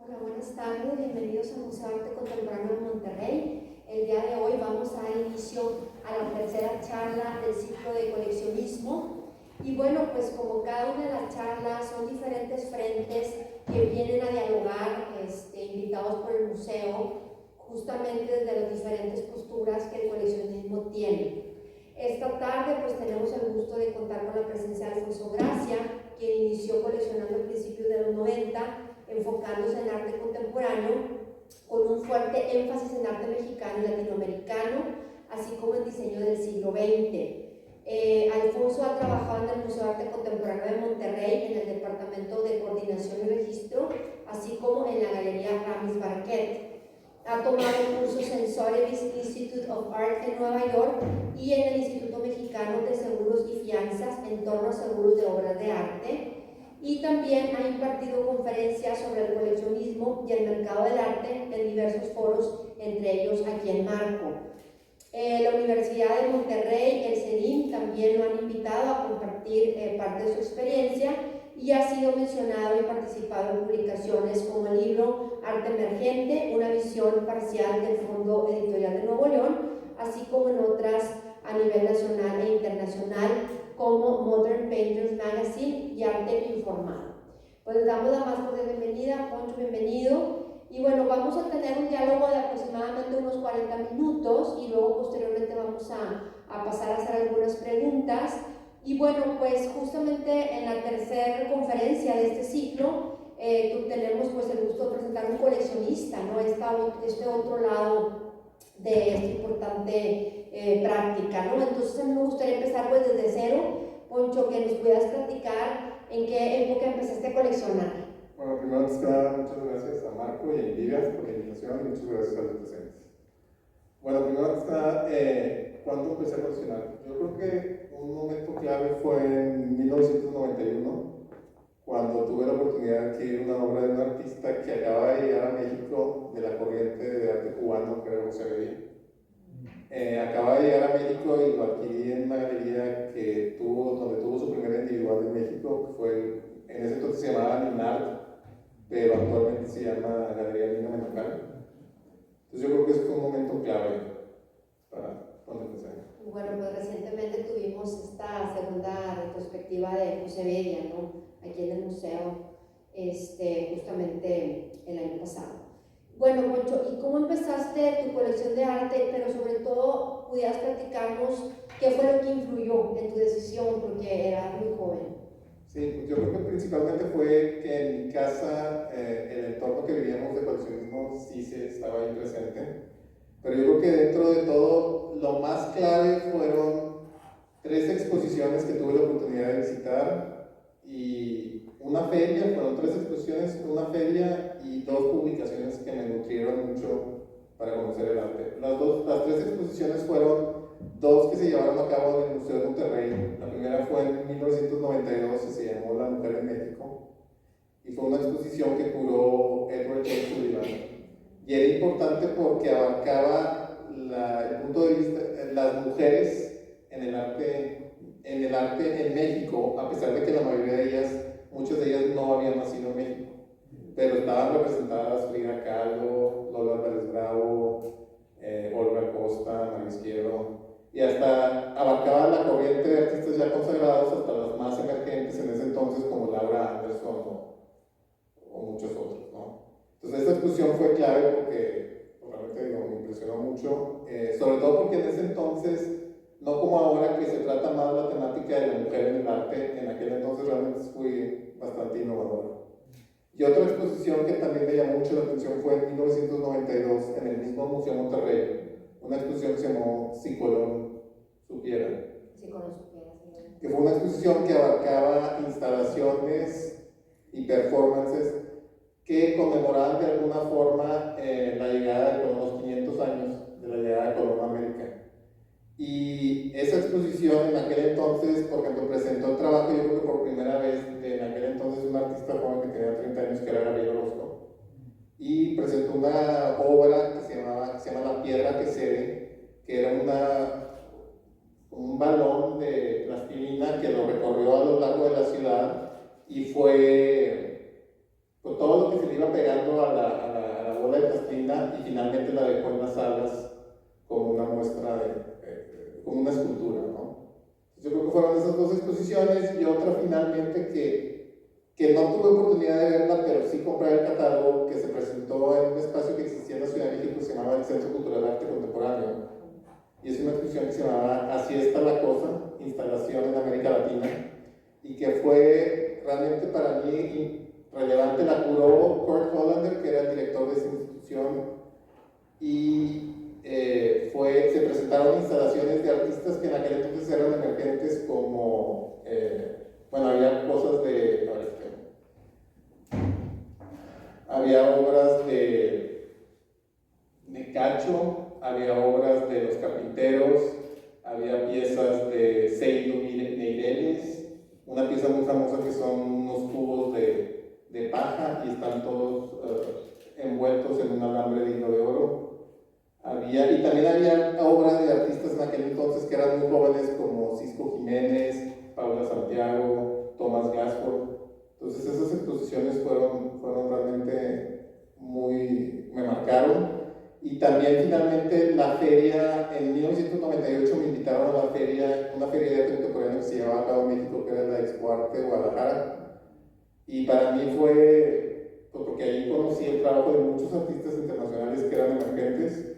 Hola, buenas tardes, bienvenidos al Museo de Arte Contemporáneo de Monterrey. El día de hoy vamos a dar inicio a la tercera charla del ciclo de coleccionismo. Y bueno, pues como cada una de las charlas son diferentes frentes que vienen a dialogar, invitados por el museo, justamente desde las diferentes posturas que el coleccionismo tiene. Esta tarde pues tenemos el gusto de contar con la presencia de Alfonso Gracia, quien inició coleccionando a principios de los 90, enfocándose en arte contemporáneo, con un fuerte énfasis en arte mexicano y latinoamericano, así como en diseño del siglo XX. Alfonso ha trabajado en el Museo de Arte Contemporáneo de Monterrey, en el Departamento de Coordinación y Registro, así como en la Galería Ramis Barquet. Ha tomado cursos en Sotheby's Institute of Art en Nueva York y en el Instituto Mexicano de Seguros y Fianzas en torno a seguros de obras de arte. Y también ha impartido conferencias sobre el coleccionismo y el mercado del arte en diversos foros, entre ellos aquí en Marco. La Universidad de Monterrey, el CEDIM, también lo han invitado a compartir parte de su experiencia y ha sido mencionado y participado en publicaciones como el libro Arte Emergente, una visión parcial del Fondo Editorial de Nuevo León, así como en otras a nivel nacional e internacional como Modern Painters Magazine y Arte Informado. Pues les damos la más cordial bienvenida. Poncho, bienvenido. Y bueno, vamos a tener un diálogo de aproximadamente unos 40 minutos y luego posteriormente vamos a pasar a hacer algunas preguntas. Y bueno, pues justamente en la tercera conferencia de este ciclo tenemos pues el gusto de presentar un coleccionista, ¿no? Este otro lado de esta importante práctica, ¿no? Entonces a mí me gustaría empezar pues desde cero. Poncho, que nos puedas platicar en qué época empezaste a coleccionar. Bueno, primero antes que nada, muchas gracias a Marco y a Vivias por la invitación y muchas gracias a los presentes. Bueno, primero antes que nada, ¿cuándo empecé a coleccionar? Yo creo que un momento clave fue en 1991, cuando tuve la oportunidad de adquirir una obra de un artista que acaba de llegar a México de la corriente de arte cubano, que era José Bedi. Acaba de llegar a México y lo adquirí en una galería donde tuvo su primer individual en México, que fue, en ese entonces se llamaba Linard, pero actualmente se llama Galería Nino Mendocal. Entonces yo creo que ese fue un momento clave para cuando empecé. Bueno, pues recientemente tuvimos esta segunda retrospectiva de José Bedia, ¿no? Aquí en el museo, justamente el año pasado. Bueno, Poncho, ¿y cómo empezaste tu colección de arte? Pero sobre todo, ¿pudieras platicarnos qué fue lo que influyó en tu decisión? Porque eras muy joven. Sí, pues yo creo que principalmente fue que en mi casa, el entorno que vivíamos de coleccionismo sí se estaba ahí presente. Pero yo creo que dentro de todo, lo más clave fueron 3 exposiciones que tuve la oportunidad de visitar y una feria, fueron 3 exposiciones, una feria y 2 publicaciones que me nutrieron mucho para conocer el arte. Las 3 exposiciones fueron 2 que se llevaron a cabo en el Museo de Monterrey. La primera fue en 1992 y se llamó La Mujer en México y fue una exposición que curó Edward James Sullivan. Y era importante porque abarcaba el punto de vista de las mujeres en el arte en México, a pesar de que la mayoría de ellas, muchas de ellas no habían nacido en México, pero estaban representadas Frida Kahlo, Lola Pérez Bravo, Olga Costa, María Izquierdo, y hasta abarcaba la corriente de artistas ya consagrados hasta las más emergentes en ese entonces como Laura Anderson o muchos otros, ¿no? Entonces esta exposición fue clave porque realmente me impresionó mucho, sobre todo porque en ese entonces, no como ahora que se trata más la temática de la mujer en el arte, en aquel entonces realmente fui bastante innovadora. Y otra exposición que también me llamó mucho la atención fue en 1992 en el mismo Museo Monterrey, una exposición que se llamó Si Colón Supiera. Si Colón Supiera, sí. Que fue una exposición que abarcaba instalaciones y performances que conmemoraban de alguna forma la llegada de Colón, los 500 años de la llegada de Colón a América. Y esa exposición en aquel entonces, por ejemplo, presentó el trabajo, yo creo que por primera vez, de en aquel entonces un artista joven que tenía 30 años, que era Gabriel Orozco, y presentó una obra que se llama La Piedra que Cede, que era un balón de plastilina que lo recorrió a lo largo de la ciudad y fue pues todo lo que se le iba pegando a la bola de plastilina y finalmente la dejó en las salas como una muestra, como una escultura, ¿no? Yo creo que fueron esas dos exposiciones y otra finalmente que no tuve oportunidad de verla, pero sí compré el catálogo, que se presentó en un espacio que existía en la Ciudad de México que se llamaba el Centro Cultural de Arte Contemporáneo. Y es una exposición que se llamaba Así está la cosa, instalación en América Latina, y que fue realmente para mí relevante. La curó Kurt Hollander, que era el director de esa institución, y se presentaron instalaciones de artistas que en aquel entonces eran emergentes, como, bueno, había cosas de, a ver, había obras de Cacho, había obras de los carpinteros, había piezas de Seido Meireles, una pieza muy famosa que son unos cubos de paja y están todos envueltos en un alambre de hilo de oro. Y también había obras de artistas en aquel entonces que eran muy jóvenes, como Cisco Jiménez, Paula Santiago, Tomás Gaspar. Entonces esas exposiciones fueron realmente me marcaron. Y también finalmente la feria, en 1998 me invitaron a una feria de arte contemporáneo que se llevaba a cabo en México, que era la Expo Arte Guadalajara. Y para mí fue, pues porque ahí conocí el trabajo de muchos artistas internacionales que eran emergentes.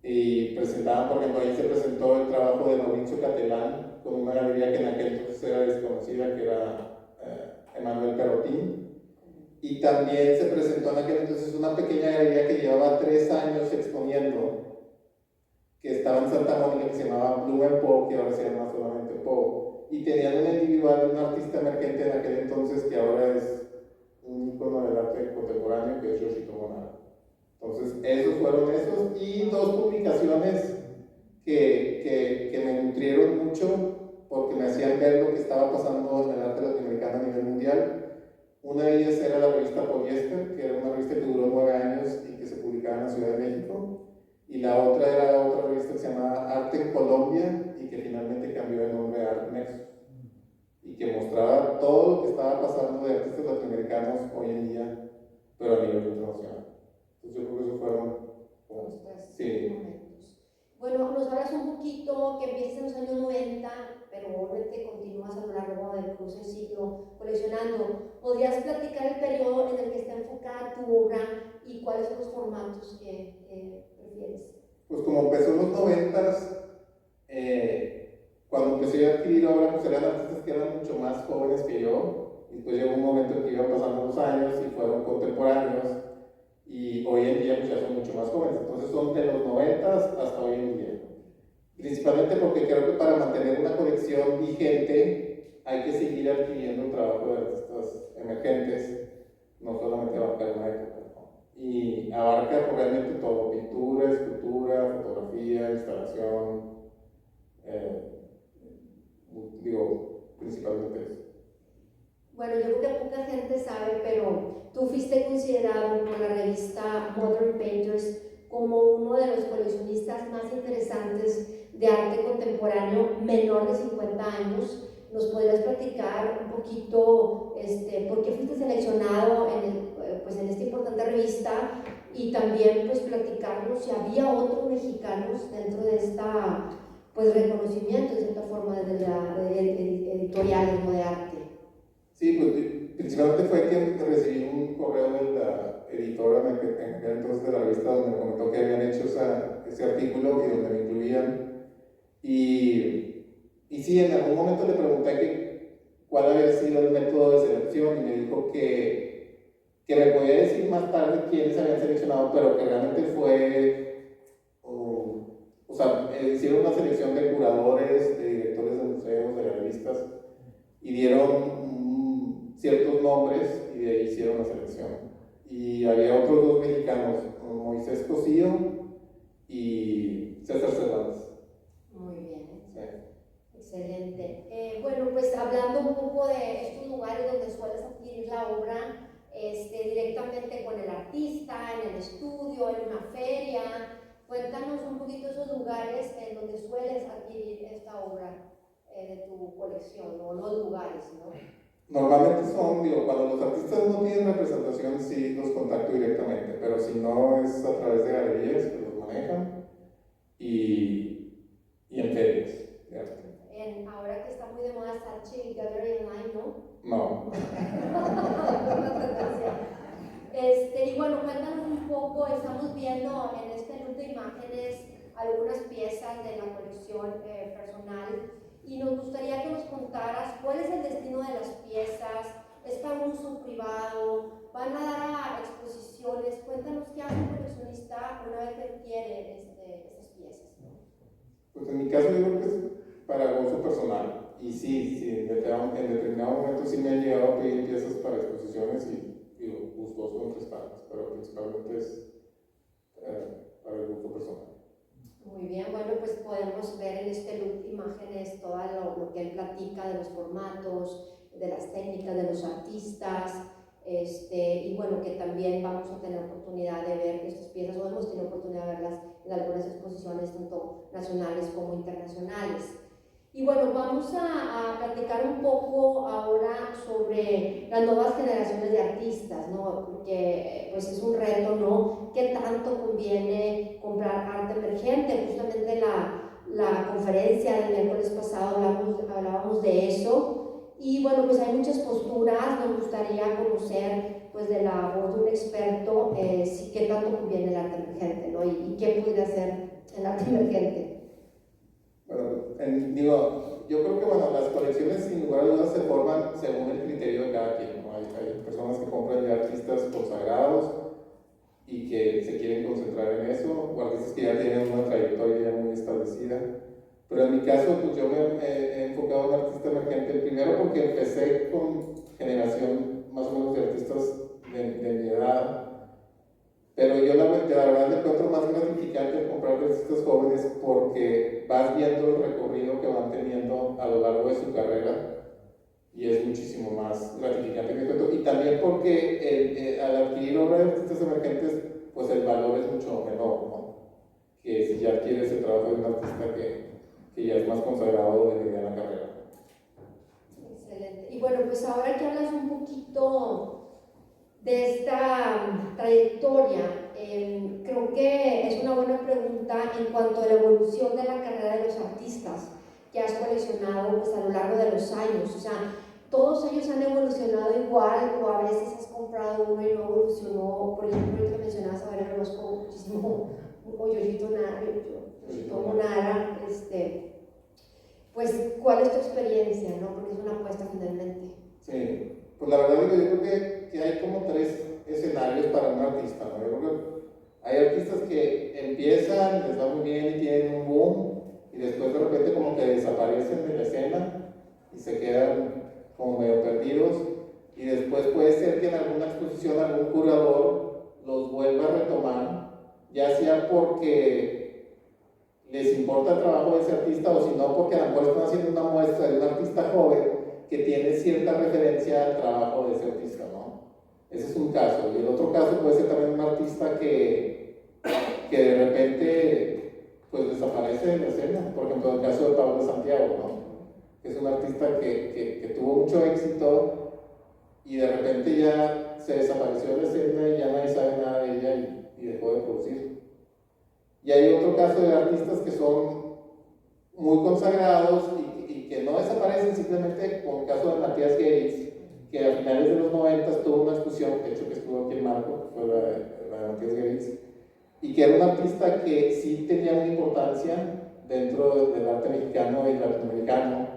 Y presentaban, por ejemplo, ahí se presentó el trabajo de Mauricio Catelán con una galería que en aquel entonces era desconocida, que era Emanuel Perrotín. Y también se presentó en aquel entonces una pequeña galería que llevaba 3 años exponiendo, que estaba en Santa Mónica, que se llamaba Blumen Po, que ahora se llama solamente Po. Y tenían un individual de un artista emergente en aquel entonces, que ahora es un ícono del arte contemporáneo, que es Yoshito Bonaro. Entonces, esos fueron esos, y 2 publicaciones que me nutrieron mucho porque me hacían ver lo que estaba pasando en el arte latinoamericano a nivel mundial. Una de ellas era la revista Poliéster, que era una revista que duró 9 años y que se publicaba en la Ciudad de México. Y la otra era otra revista que se llamaba Arte en Colombia y que finalmente cambió de nombre a Art Nexus, y que mostraba todo lo que estaba pasando de artistas latinoamericanos hoy en día, pero a nivel internacional. Entonces yo creo que eso fueron los 3 sí. momentos. Bueno, nos hablas un poquito que empiezas en los años 90, pero obviamente continúas a lo largo del curso del ciclo coleccionando. ¿Podrías platicar el periodo en el que está enfocada tu obra y cuáles son los formatos que prefieres? Pues como empezó en los 90, cuando empecé a adquirir obra, pues eran artistas que eran mucho más jóvenes que yo. Y después llegó un momento en que iban pasando los años y fueron contemporáneos. Y hoy en día pues ya son mucho más jóvenes, entonces son de los 90 hasta hoy en día. Principalmente porque creo que para mantener una colección vigente hay que seguir adquiriendo el trabajo de artistas emergentes, no solamente abarcar una época, ¿no? Y abarca realmente todo: pintura, escultura, fotografía, instalación, principalmente eso. Bueno, yo creo que poca gente sabe, pero tú fuiste considerado por la revista Modern Painters como uno de los coleccionistas más interesantes de arte contemporáneo menor de 50 años. ¿Nos podrías platicar un poquito por qué fuiste seleccionado en esta importante revista? Y también pues platicarnos si había otros mexicanos dentro de esta reconocimiento, de cierta forma, de editoriales, ¿no?, de arte. Sí, pues principalmente fue que recibí un correo de la editora en aquel entonces de la revista, donde me comentó que habían hecho ese artículo y donde me incluían. Y sí, en algún momento le pregunté cuál había sido el método de selección, y me dijo que me podía decir más tarde quiénes habían seleccionado, pero que realmente fue, o sea, hicieron una selección de curadores, de directores de museos, de galeristas, y dieron ciertos nombres y de ahí hicieron la selección. Y había otros 2 mexicanos, Moisés Cosío y César Cervantes. Muy bien. Sí. Excelente. Bueno, pues hablando un poco de estos lugares donde sueles adquirir la obra, directamente con el artista, en el estudio, en una feria, cuéntanos un poquito esos lugares en donde sueles adquirir esta obra de tu colección, o los lugares, ¿no? Normalmente son, digo, cuando los artistas no tienen representación, sí los contacto directamente, pero si no es a través de galerías que los manejan y en ferias de arte. Ahora que está muy de moda Saatchi Gallery Online, ¿no? No. Y bueno, cuéntanos un poco, estamos viendo en este loop de imágenes algunas piezas de la colección personal y nos gustaría que nos contaras cuál es el destino de las piezas, es para un uso privado, van a dar a exposiciones, cuéntanos qué hace un coleccionista una vez que adquiere estas piezas. Pues en mi caso yo creo que es para uso personal. Y sí, en determinado momento sí me han llegado a pedir piezas para exposiciones y digo, gustoso en tres partes, pero principalmente es para el uso personal. Muy bien, bueno, pues podemos ver en este look imágenes todo lo que él platica de los formatos, de las técnicas de los artistas, y bueno, que también vamos a tener oportunidad de ver estas piezas, o hemos tenido oportunidad de verlas en algunas exposiciones, tanto nacionales como internacionales. Y bueno, vamos a platicar un poco ahora sobre las nuevas generaciones de artistas, ¿no? Porque pues es un reto, ¿no? ¿Qué tanto conviene comprar arte emergente? Justamente la conferencia del miércoles pasado hablábamos de eso. Y bueno, pues hay muchas posturas, nos gustaría conocer pues de la voz de un experto qué tanto conviene el arte emergente, ¿no? Y qué pudiera hacer el arte emergente. Bueno, yo creo que bueno, las colecciones sin lugar a dudas se forman según el criterio de cada quien, ¿no? Hay personas que compran ya artistas consagrados y que se quieren concentrar en eso, o artistas que ya tienen una trayectoria ya muy establecida. Pero en mi caso, pues yo me he enfocado en artista emergente, primero porque empecé con generación más o menos de artistas de mi edad, pero yo la verdad le encuentro más gratificante el comprar de artistas jóvenes porque vas viendo el recorrido que van teniendo a lo largo de su carrera y es muchísimo más gratificante que esto. Y también porque al adquirir obra de artistas emergentes, pues el valor es mucho menor, ¿no? Que si ya adquieres el trabajo de un artista que ya es más consagrado de mediana carrera. Excelente. Y bueno, pues ahora que hablas un poquito de esta trayectoria, creo que es una buena pregunta en cuanto a la evolución de la carrera de los artistas que has coleccionado pues, a lo largo de los años. O sea, todos ellos han evolucionado igual o a veces has comprado uno y no evolucionó. Por ejemplo, ahorita mencionabas a Valeria Orozco muchísimo, o Yoshito Nara, pues, ¿cuál es tu experiencia, no? Porque es una apuesta finalmente. Sí, pues la verdad digo, yo creo que hay como tres escenarios para un artista, ¿no? Yo creo que hay artistas que empiezan, les va muy bien y tienen un boom, y después de repente como que desaparecen de la escena y se quedan como medio perdidos, y después puede ser que en alguna exposición algún curador los vuelva a retomar, ya sea porque les importa el trabajo de ese artista o si no porque a lo mejor están haciendo una muestra de un artista joven que tiene cierta referencia al trabajo de ese artista, ¿no? Ese es un caso. Y el otro caso puede ser también un artista que de repente pues desaparece de la escena. Por ejemplo, el caso de Pablo Santiago, ¿no? Que es un artista que tuvo mucho éxito y de repente ya se desapareció de la escena y ya nadie sabe nada de ella y dejó de producir. Y hay otro caso de artistas que son muy consagrados y que no desaparecen simplemente, como el caso de Matías Geritz, que a finales de los 90 tuvo una exposición, de hecho que estuvo aquí en Marco, fue la de Matías Geritz, y que era un artista que sí tenía una importancia dentro del arte mexicano y latinoamericano,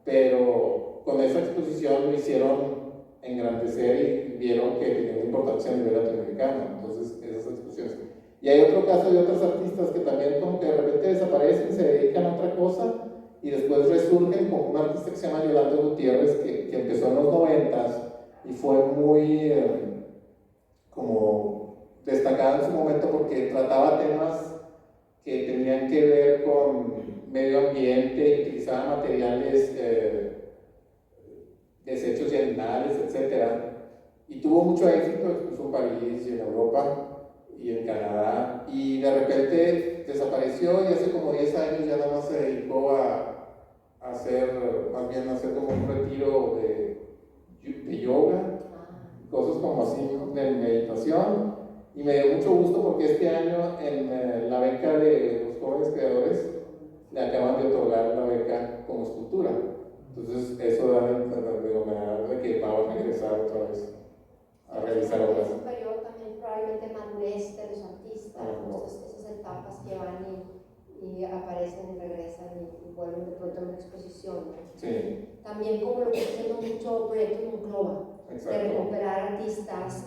pero con esa exposición lo hicieron engrandecer y vieron que tenía una importancia a nivel latinoamericano, entonces esas exposiciones. Y hay otro caso de otros artistas que también como que de repente desaparecen, se dedican a otra cosa y después resurgen, como un artista que se llama Yolanda Gutiérrez que empezó en los 90s y fue muy como destacada en su momento porque trataba temas que tenían que ver con medio ambiente, utilizaba materiales desechos y animales, etc. Y tuvo mucho éxito, incluso en París y en Europa y en Canadá, y de repente desapareció y hace como 10 años ya nada más se dedicó a hacer, más bien a hacer como un retiro de yoga, cosas como así de meditación, y me dio mucho gusto porque este año en la beca de los jóvenes creadores le acaban de otorgar la beca como escultura. Entonces eso da de que va a regresar otra vez a realizar obras. Es un periodo también probablemente de madurez de los artistas, esas etapas que van y aparecen y regresan y vuelven de pronto a una exposición, ¿no? Sí. También como lo que está haciendo mucho Proyecto Monclova, de recuperar artistas,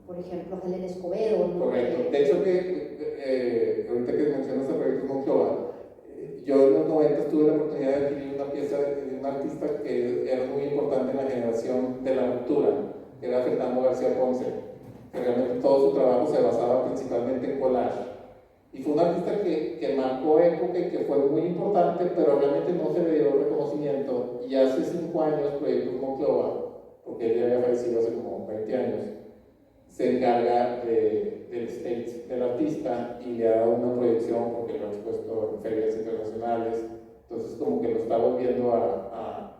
por ejemplo, Helen Escobedo, ¿no? Correcto. De hecho, ahorita que mencionas el Proyecto Monclova, yo en los 90 tuve la oportunidad de adquirir una pieza de un artista que era muy importante en la generación de la ruptura, que era Fernando García Ponce, que realmente todo su trabajo se basaba principalmente en collage. Y fue un artista que marcó época y que fue muy importante, pero realmente no se le dio reconocimiento. Y hace 5 años, Proyecto Monclova, porque él ya había fallecido hace como 20 años, se encarga del stage del artista y le ha dado una proyección porque lo ha expuesto en ferias internacionales. Entonces, como que lo está volviendo a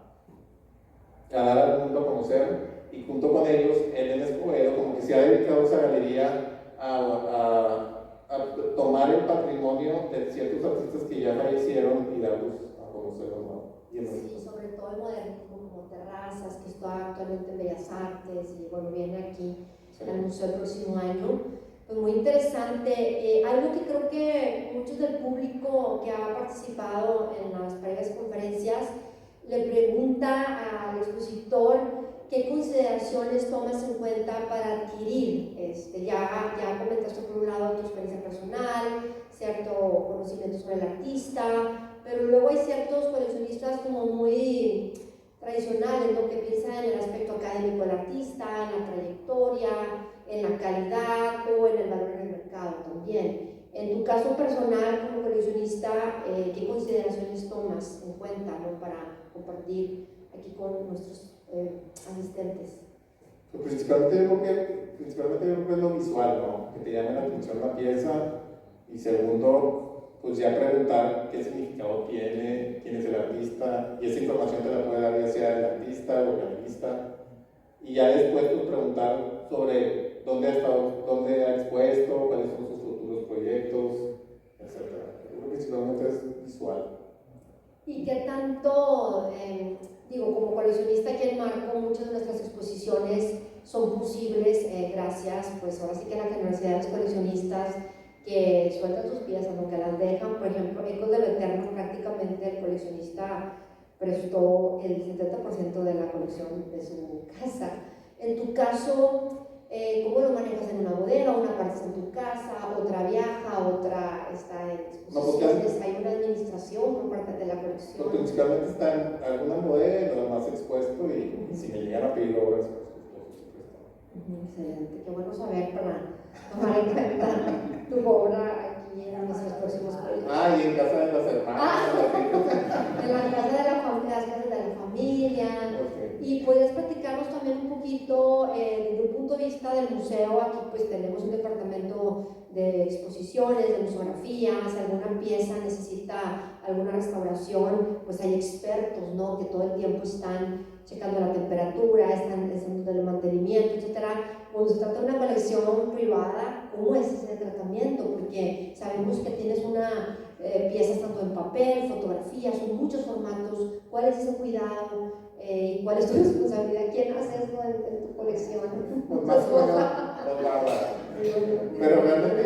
dar al mundo a conocer. Y junto con ellos, Helen Escobedo, como que se ha dedicado a esa galería a tomar el patrimonio de ciertos artistas que ya fallecieron y darlos a conocer, ¿no? Sí, sobre todo el modernismo, como Terrazas, que está actualmente en Bellas Artes y bueno, viene aquí al museo el próximo año. Pues muy interesante. Algo que creo que muchos del público que ha participado en las previas conferencias le pregunta al expositor qué consideraciones tomas en cuenta para adquirir. Ya comentaste por un lado tu experiencia personal, cierto conocimiento sobre el artista, pero luego hay ciertos coleccionistas como muy tradicionales, ¿no? Que piensan en el aspecto académico del artista, en la trayectoria, en la calidad o en el valor en el mercado también. En tu caso personal como coleccionista, ¿qué consideraciones tomas en cuenta, ¿no? Para compartir aquí con nuestros asistentes? Pues principalmente yo creo que es lo visual, ¿no? Que te llame la atención la pieza, y segundo, pues ya preguntar qué significado tiene, quién es el artista, y esa información te la puede dar ya sea el artista o el galerista, y ya después pues preguntar sobre dónde ha estado, dónde ha expuesto, cuáles son sus futuros proyectos, etc. Yo creo que principalmente es visual. ¿Y qué tanto, como coleccionista aquí en Marco, muchas de nuestras exposiciones son posibles gracias, pues ahora sí que la generosidad de los coleccionistas que sueltan sus piezas, aunque las dejan? Por ejemplo, Ecos de lo Eterno, prácticamente el coleccionista prestó el 70% de la colección de su casa. En tu caso, ¿cómo lo manejas? ¿En una bodega, una parte está en tu casa, otra viaja, otra está en exposiciones? ¿Hay una administración por parte de la colección? Pues principalmente está en alguna bodega, nada más expuesto, y si me llegan a pedir obras, pues excelente, qué bueno saber para tomar en cuenta tu obra aquí en nuestros próximos proyectos. Y en casa de las hermanas. En la casa de las casas de la familia. Okay. Y podrías platicarnos también un poquito desde un punto de vista del museo. Aquí pues tenemos un departamento de exposiciones, de museografía. Si alguna pieza necesita alguna restauración, pues hay expertos, ¿no? Que todo el tiempo están checando la temperatura, están haciendo el mantenimiento, etcétera. Cuando se trata de una colección privada, ¿cómo es ese tratamiento? Porque sabemos que tienes una piezas tanto en papel, fotografías, son muchos formatos. ¿Cuál es ese cuidado? ¿Y cuál es tu responsabilidad? ¿Quién hace eso en tu colección? Más o menos, pero realmente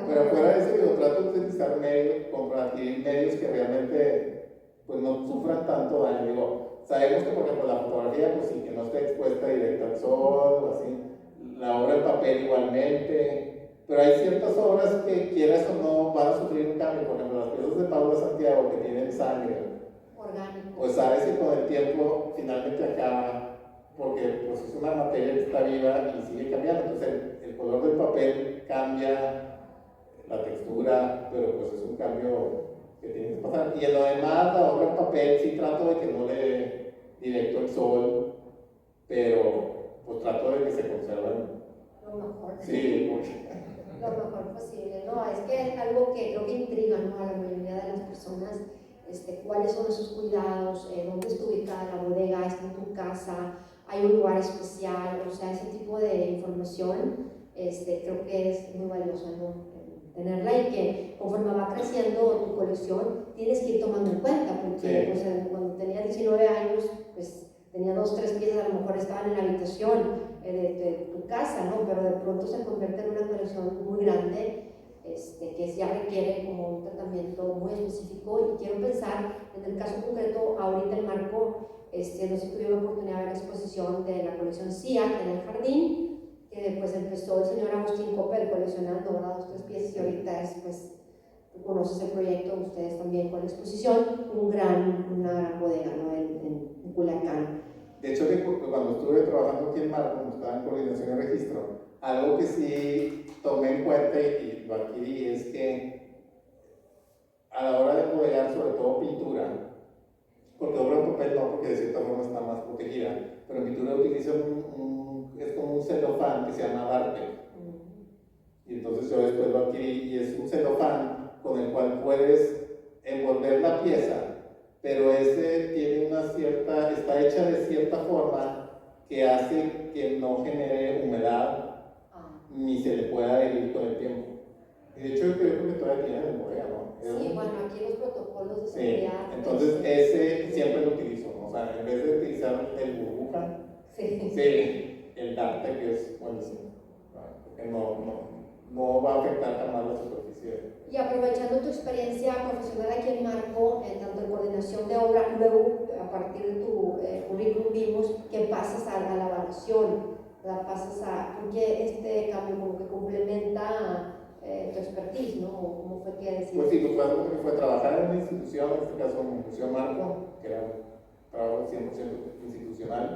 fuera de eso, yo trato de utilizar medios, adquirir medios que realmente pues no sufran tanto daño. Digo, sabemos que por ejemplo la fotografía, pues sí, que no esté expuesta directa al sol o así, la obra en papel igualmente, pero hay ciertas obras que quieras o no van a sufrir un cambio. Por ejemplo, las piezas de Paula Santiago que tienen sangre orgánico, pues sabes que con el tiempo finalmente acaba, porque pues es una materia que está viva y sigue cambiando. Entonces el color del papel cambia, la textura, pero pues es un cambio que tiene que pasar. Y en lo demás, la obra en papel sí trato de que no le dé directo el sol, pero pues trato de que se conserven lo mejor. Sí, mucho. Lo mejor posible, ¿no? Es que es algo que creo que intriga, ¿no? A la mayoría de las personas, cuáles son esos cuidados, dónde está ubicada la bodega, está en tu casa, hay un lugar especial, o sea, ese tipo de información creo que es muy valioso, ¿no? Tenerla, y que conforme va creciendo tu colección tienes que ir tomando en cuenta, porque Sí. cuando tenía 19 años, pues tenía 2, 3 piezas, a lo mejor estaban en la habitación de tu casa, ¿no? Pero de pronto se convierte en una colección muy grande, que ya requiere como un tratamiento muy específico. Y quiero pensar en el caso concreto, ahorita en Marco, no sé si tuvieron la oportunidad de ver la exposición de la colección SIAC en el jardín, que pues empezó el señor Agustín Copper coleccionando, ¿verdad? 2, 3 piezas, y ahorita es, pues, tú conoces el proyecto, ustedes también con la exposición, una gran bodega, ¿no? En Culiacán. De hecho, que cuando estuve trabajando aquí en Marco, cuando estaba en coordinación de registro, algo que sí tomé en cuenta y lo adquirí es que a la hora de modelar, sobre todo pintura, porque obra en papel no, porque de cierta forma está más protegida, pero en pintura utilizo es como un celofán que se llama Darte. Y entonces yo después lo adquirí, y es un celofán con el cual puedes envolver la pieza, pero ese tiene está hecha de cierta forma que hace que no genere humedad ni se le pueda adherir con el tiempo. Y de hecho yo creo que todavía tiene memoria, ¿no? Sí, bueno, aquí los protocolos de Sí, seguridad. entonces ese siempre lo utilizo, ¿no? O sea, en vez de utilizar el burbuja, sí, el Darte, que es buenísimo, porque no va a afectar jamás la superficie. Y aprovechando tu experiencia profesional aquí en Marco, tanto en coordinación de obra, luego a partir de tu currículum vimos que pasas a la evaluación, porque este cambio como que complementa tu expertise, ¿no? ¿Cómo fue que decidiste? Pues sí, fue trabajar en una institución, en este caso en el Museo Marco, que era un trabajo 100% institucional,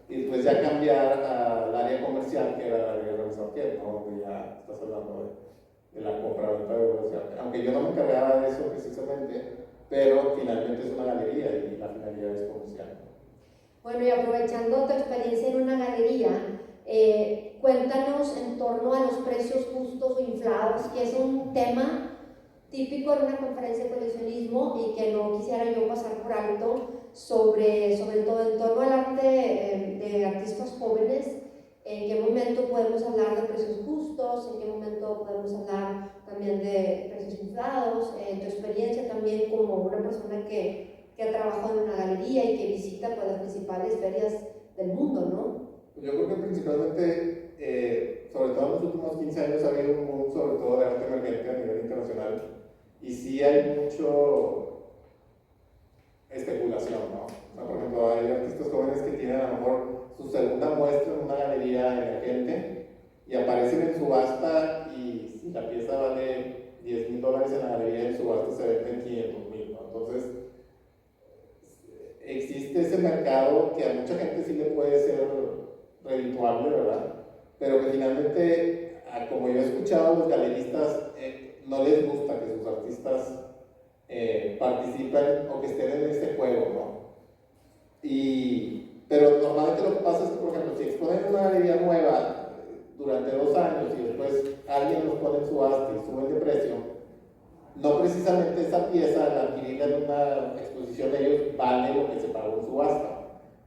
y después ya cambiar al área comercial, que era la área de Revisarquet, ¿no? Donde ya estás hablando de la compra-venta de obras de arte. Aunque yo no me encargaba de eso precisamente, pero finalmente es una galería y la finalidad es comercial. Bueno, y aprovechando tu experiencia en una galería, cuéntanos en torno a los precios justos o inflados, que es un tema típico en una conferencia de coleccionismo y que no quisiera yo pasar por alto, sobre todo en torno al arte de artistas jóvenes. ¿En qué momento podemos hablar de precios justos? ¿En qué momento podemos hablar también de precios inflados? Tu experiencia también como una persona que ha trabajado en una galería y que visita, pues, las principales ferias del mundo, ¿no? Yo creo que principalmente, sobre todo en los últimos 15 años, ha habido un boom, sobre todo de arte emergente a nivel internacional, y sí hay mucho especulación, ¿no? O sea, por ejemplo, hay artistas jóvenes que tienen a lo mejor su segunda muestra en una galería emergente y aparecen en subasta, y si la pieza vale $10,000 en la galería, en subasta se venden $500,000, ¿no? Entonces, existe ese mercado que a mucha gente sí le puede ser redituable, ¿verdad? Pero que finalmente, como yo he escuchado, los galeristas no les gusta que sus artistas participen o que estén en este juego, ¿no? Pero normalmente lo que pasa es que, por ejemplo, si exponen una galería nueva durante 2 años y después alguien los pone en subasta y suben de precio, no precisamente esa pieza, al adquirirla en una exposición de ellos, vale lo que se pagó en subasta.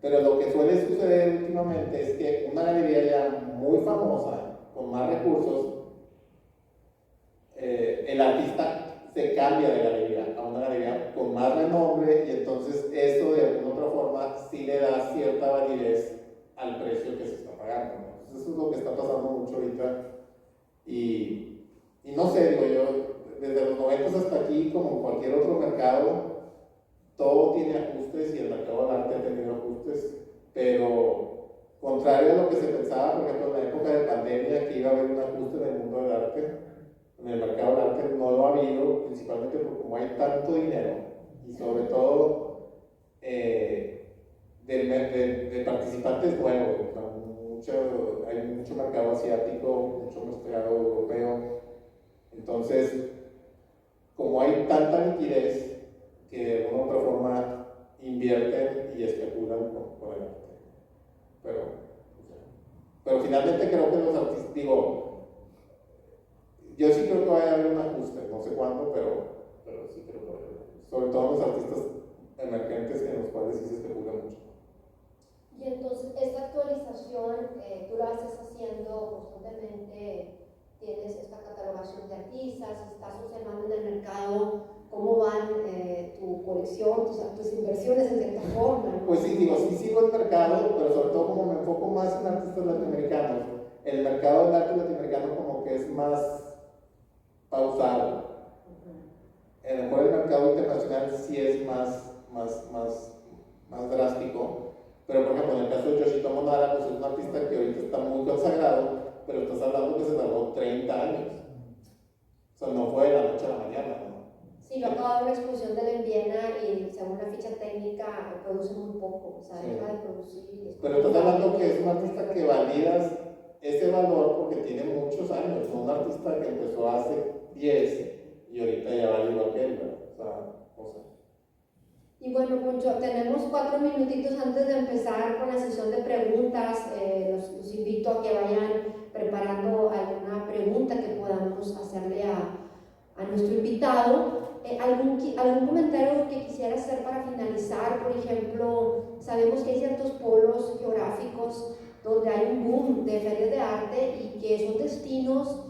Pero lo que suele suceder últimamente es que una galería ya muy famosa, con más recursos, el artista se cambia de galería a una galería con más renombre, y entonces eso de alguna otra forma sí le da cierta validez al precio que se está pagando, ¿no? Entonces eso es lo que está pasando mucho ahorita, y no sé, digo yo, desde los 90 hasta aquí, como en cualquier otro mercado, todo tiene ajustes, y el mercado del arte ha tenido ajustes, pero contrario a lo que se pensaba, por ejemplo, en la época de pandemia, que iba a haber un ajuste en el mundo del arte, en el mercado del arte no lo ha habido, principalmente porque como hay tanto dinero, y sobre todo de participantes nuevos, o sea, hay mucho mercado asiático, mucho mercado europeo. Entonces, como hay tanta liquidez, que de alguna u otra forma invierten y especulan con el arte. Pero finalmente creo que los artistas, digo, yo sí creo que va a haber un ajuste, no sé cuándo, pero sí creo que va a haber un ajuste. sobre todo los artistas emergentes en los cuales sí se especula mucho. Y entonces, esta actualización, tú la estás haciendo constantemente, tienes esta catalogación de artistas, estás observando en el mercado cómo van tu colección, tus inversiones en cierta forma, ¿no? Pues sí, digo, sí sigo el mercado, pero sobre todo como me enfoco más en artistas latinoamericanos, el mercado del arte latinoamericano como que es más pausado. A lo mejor el mercado internacional sí es más drástico, pero por ejemplo en el caso de Yoshitomo Nara, pues es un artista que ahorita está muy consagrado, pero estás hablando que se tardó 30 años. O sea, no fue de la noche a la mañana, ¿no? Sí, lo acabo de ver una exposición de él en Viena y según la ficha técnica produce muy poco, o sea, Sí. deja de producir. Pero estás hablando que es un artista que validas ese valor porque tiene muchos años, no un artista que empezó hace 10 y ahorita ya vale igual que él, ¿verdad? O sea. Y bueno, Poncho, tenemos 4 minutitos antes de empezar con la sesión de preguntas. Los invito a que vayan preparando alguna pregunta que podamos hacerle a nuestro invitado. ¿Algún comentario que quisiera hacer para finalizar? Por ejemplo, sabemos que hay ciertos polos geográficos donde hay un boom de ferias de arte y que son destinos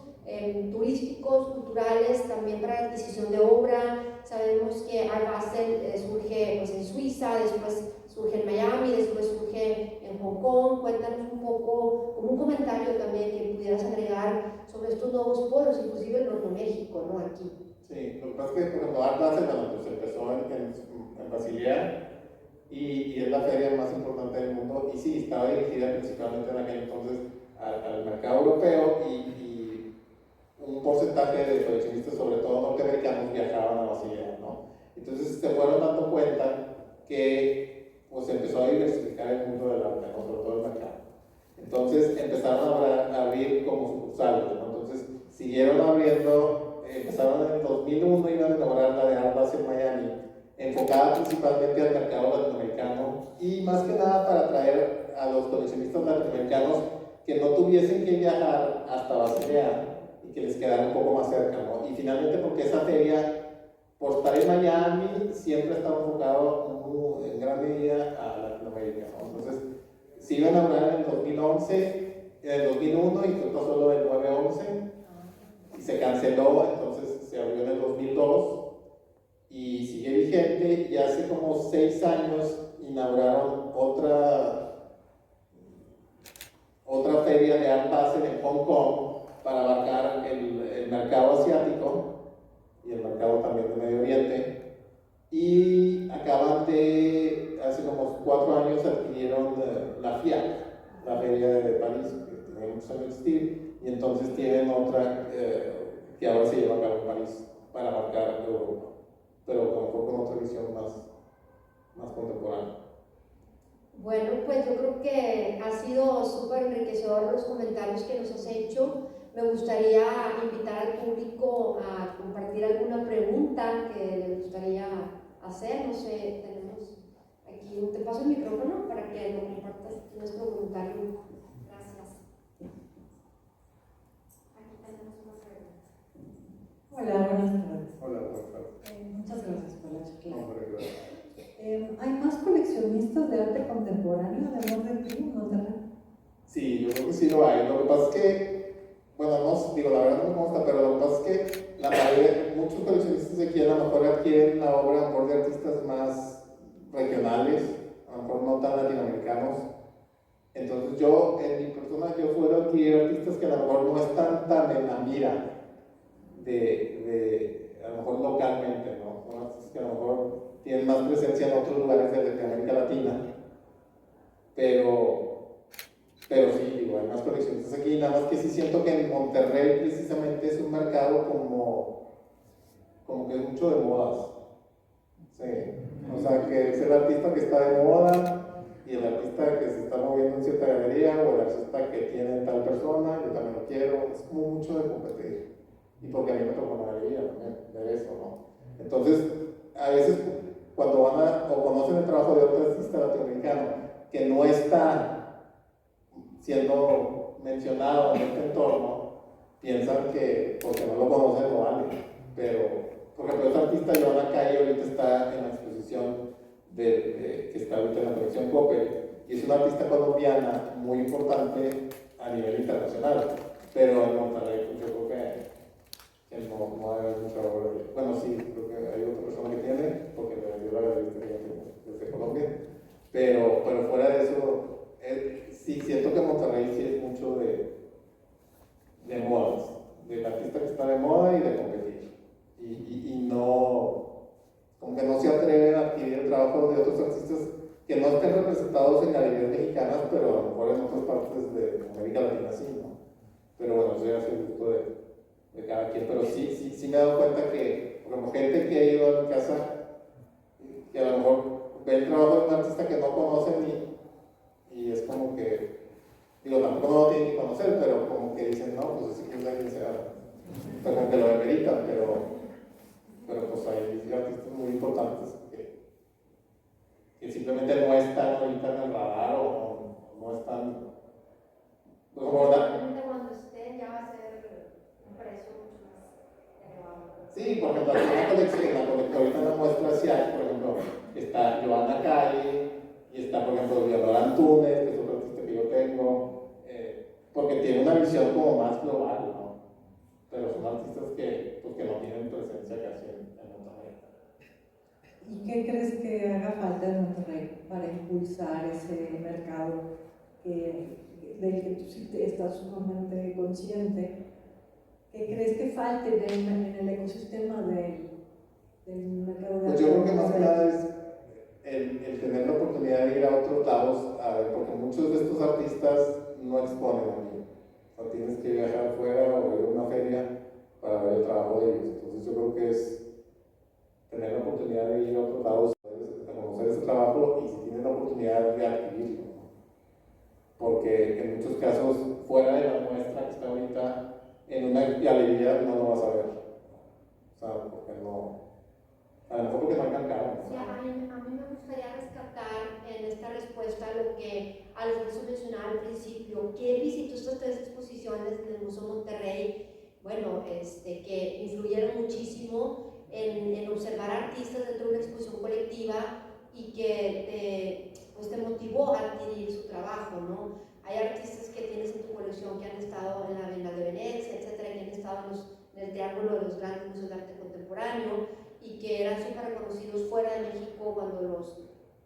turísticos, culturales, también para la adquisición de obra. Sabemos que Art Basel surge pues, en Suiza, después surge en Miami, después surge en Hong Kong. Cuéntanos un poco, como un comentario también que pudieras agregar sobre estos nuevos polos, inclusive en Norte México, ¿no? Aquí. Sí, lo que pasa es que, por ejemplo, Art Basel, bueno, pues empezó en Basilea y es la feria más importante del mundo y sí, estaba dirigida principalmente en aquel entonces al mercado europeo y un porcentaje de coleccionistas, sobre todo norteamericanos, viajaban a Basilea, ¿no? Entonces se fueron dando cuenta que pues empezó a diversificar el mundo del arte, ¿no? Sobre todo el mercado. Entonces empezaron a abrir como sucursales, ¿no? Entonces siguieron abriendo, empezaron en el 2001, iban a inaugurar la de Art Basel en Miami, enfocada principalmente al mercado latinoamericano y más que nada para atraer a los coleccionistas latinoamericanos que no tuviesen que viajar hasta Basilea y que les quedara un poco más cerca, ¿no? Y finalmente porque esa feria, por estar en Miami, siempre estaba enfocado en gran medida a Latinoamérica, ¿no? Entonces, se iban a hablar en el 2011, en el 2001 y fue solo el 9-11 y se canceló, entonces se abrió en el 2002 y sigue vigente y hace como 6 años inauguraron otra feria de Art Basel en Hong Kong para abarcar el mercado asiático y el mercado también de Medio Oriente. Y acaban de, hace como 4 años, adquirieron la FIAC, la Feria de París, que tenía muchos años de existir, y entonces tienen otra que ahora se lleva a cabo en París para abarcar Europa, pero un poco con otra visión más contemporánea. Bueno, pues yo creo que ha sido súper enriquecedor los comentarios que nos has hecho. Me gustaría invitar al público a compartir alguna pregunta que les gustaría hacer. No sé, tenemos aquí, te paso el micrófono para que lo compartas nuestro comentario. Gracias. Aquí tenemos una pregunta. Hola, buenas tardes. Hola, buenas tardes. Muchas gracias por la charla. Hombre, gracias. ¿Hay más coleccionistas de arte contemporáneo además de ti en Monterrey? Sí, yo creo que sí lo hay. Lo que pasa es que, bueno, no digo, la verdad no me consta, pero lo que pasa es que la mayoría, muchos coleccionistas de aquí a lo mejor adquieren la obra a lo mejor de artistas más regionales, a lo mejor no tan latinoamericanos. Entonces yo, en mi persona, yo suelo adquirir artistas que a lo mejor no están tan en la mira a lo mejor localmente, ¿no? Son artistas que a lo mejor tienen más presencia en otros lugares de América Latina, pero sí, digo, hay más coleccionistas aquí, nada más que sí siento que en Monterrey precisamente es un mercado como que es mucho de modas, sí, o sea, que es el artista que está de moda y el artista que se está moviendo en cierta galería o el artista que tiene tal persona, yo también lo quiero, es como mucho de competir, y porque a mí me tocó una galería también, de eso, ¿no? Entonces, a veces cuando van o conocen el trabajo de otro artista latinoamericano que no está siendo mencionado en este entorno, piensan que porque no lo conocen no vale, pero por ejemplo, esta artista Joana Calle ahorita está en la exposición que está ahorita en la colección Coppel, y es una artista colombiana muy importante a nivel internacional, pero en Monterrey pues, yo creo que no hay mucha obra. Bueno, sí, creo que hay otra persona que tiene, porque me dio la revista desde Colombia, pero fuera de eso, sí, siento que Monterrey sí es mucho de modas, del artista que está de moda y de competir, y no, como que no se atreven a adquirir el trabajo de otros artistas que no estén representados en galerías mexicanas, pero a lo mejor en otras partes de América Latina sí, ¿no? Pero bueno, eso ya es el gusto de cada quien, pero sí me he dado cuenta que, como gente que ha ido a mi casa, que a lo mejor ve el trabajo de un artista que no conocen y es como que, digo, tampoco no lo tienen que conocer, pero como que dicen, no, pues así que es alguien sea, pero como que lo demeritan, pero pues hay artistas muy importantes que simplemente no están ahorita en el radar o no están, pues como Probablemente cuando estén ya va a ser un precio mucho más elevado. sí, por ejemplo, aquí en la colección, ahorita en la muestra sí hay, por ejemplo, está Joana Calle y está, por ejemplo, Leonora Antunes, que es otro artista que yo tengo, porque tiene una visión como más global, ¿no? Pero son artistas pues, que no tienen presencia casi en Monterrey. ¿Y qué crees que haga falta en Monterrey para impulsar ese mercado del que tú sí estás sumamente consciente? ¿Qué crees que falte en el ecosistema del mercado de Pues arte? yo creo que más que nada es el tener la oportunidad de ir a otros lados, porque muchos de estos artistas no exponen aquí. O sea, tienes que viajar afuera o ir a una feria para ver el trabajo de ellos. Entonces yo creo que es tener la oportunidad de ir a otros lados, a conocer ese trabajo y si tienes la oportunidad de adquirirlo. Porque en muchos casos, fuera de la muestra que está ahorita, en una galería no lo vas a ver. O sea, porque no, a lo mejor porque no hay caro. Sí, a mí me gustaría rescatar en esta respuesta lo que Alfonso mencionaba al principio, que él visitó estas 3 exposiciones en el Museo Monterrey, bueno, que influyeron muchísimo en observar artistas dentro de una exposición colectiva y que pues te motivó a adquirir su trabajo, ¿no? Hay artistas que tienes en tu colección que han estado en la Bienal de Venecia, etcétera, que han estado en el triángulo de los grandes museos de arte contemporáneo y que eran súper reconocidos fuera de México cuando los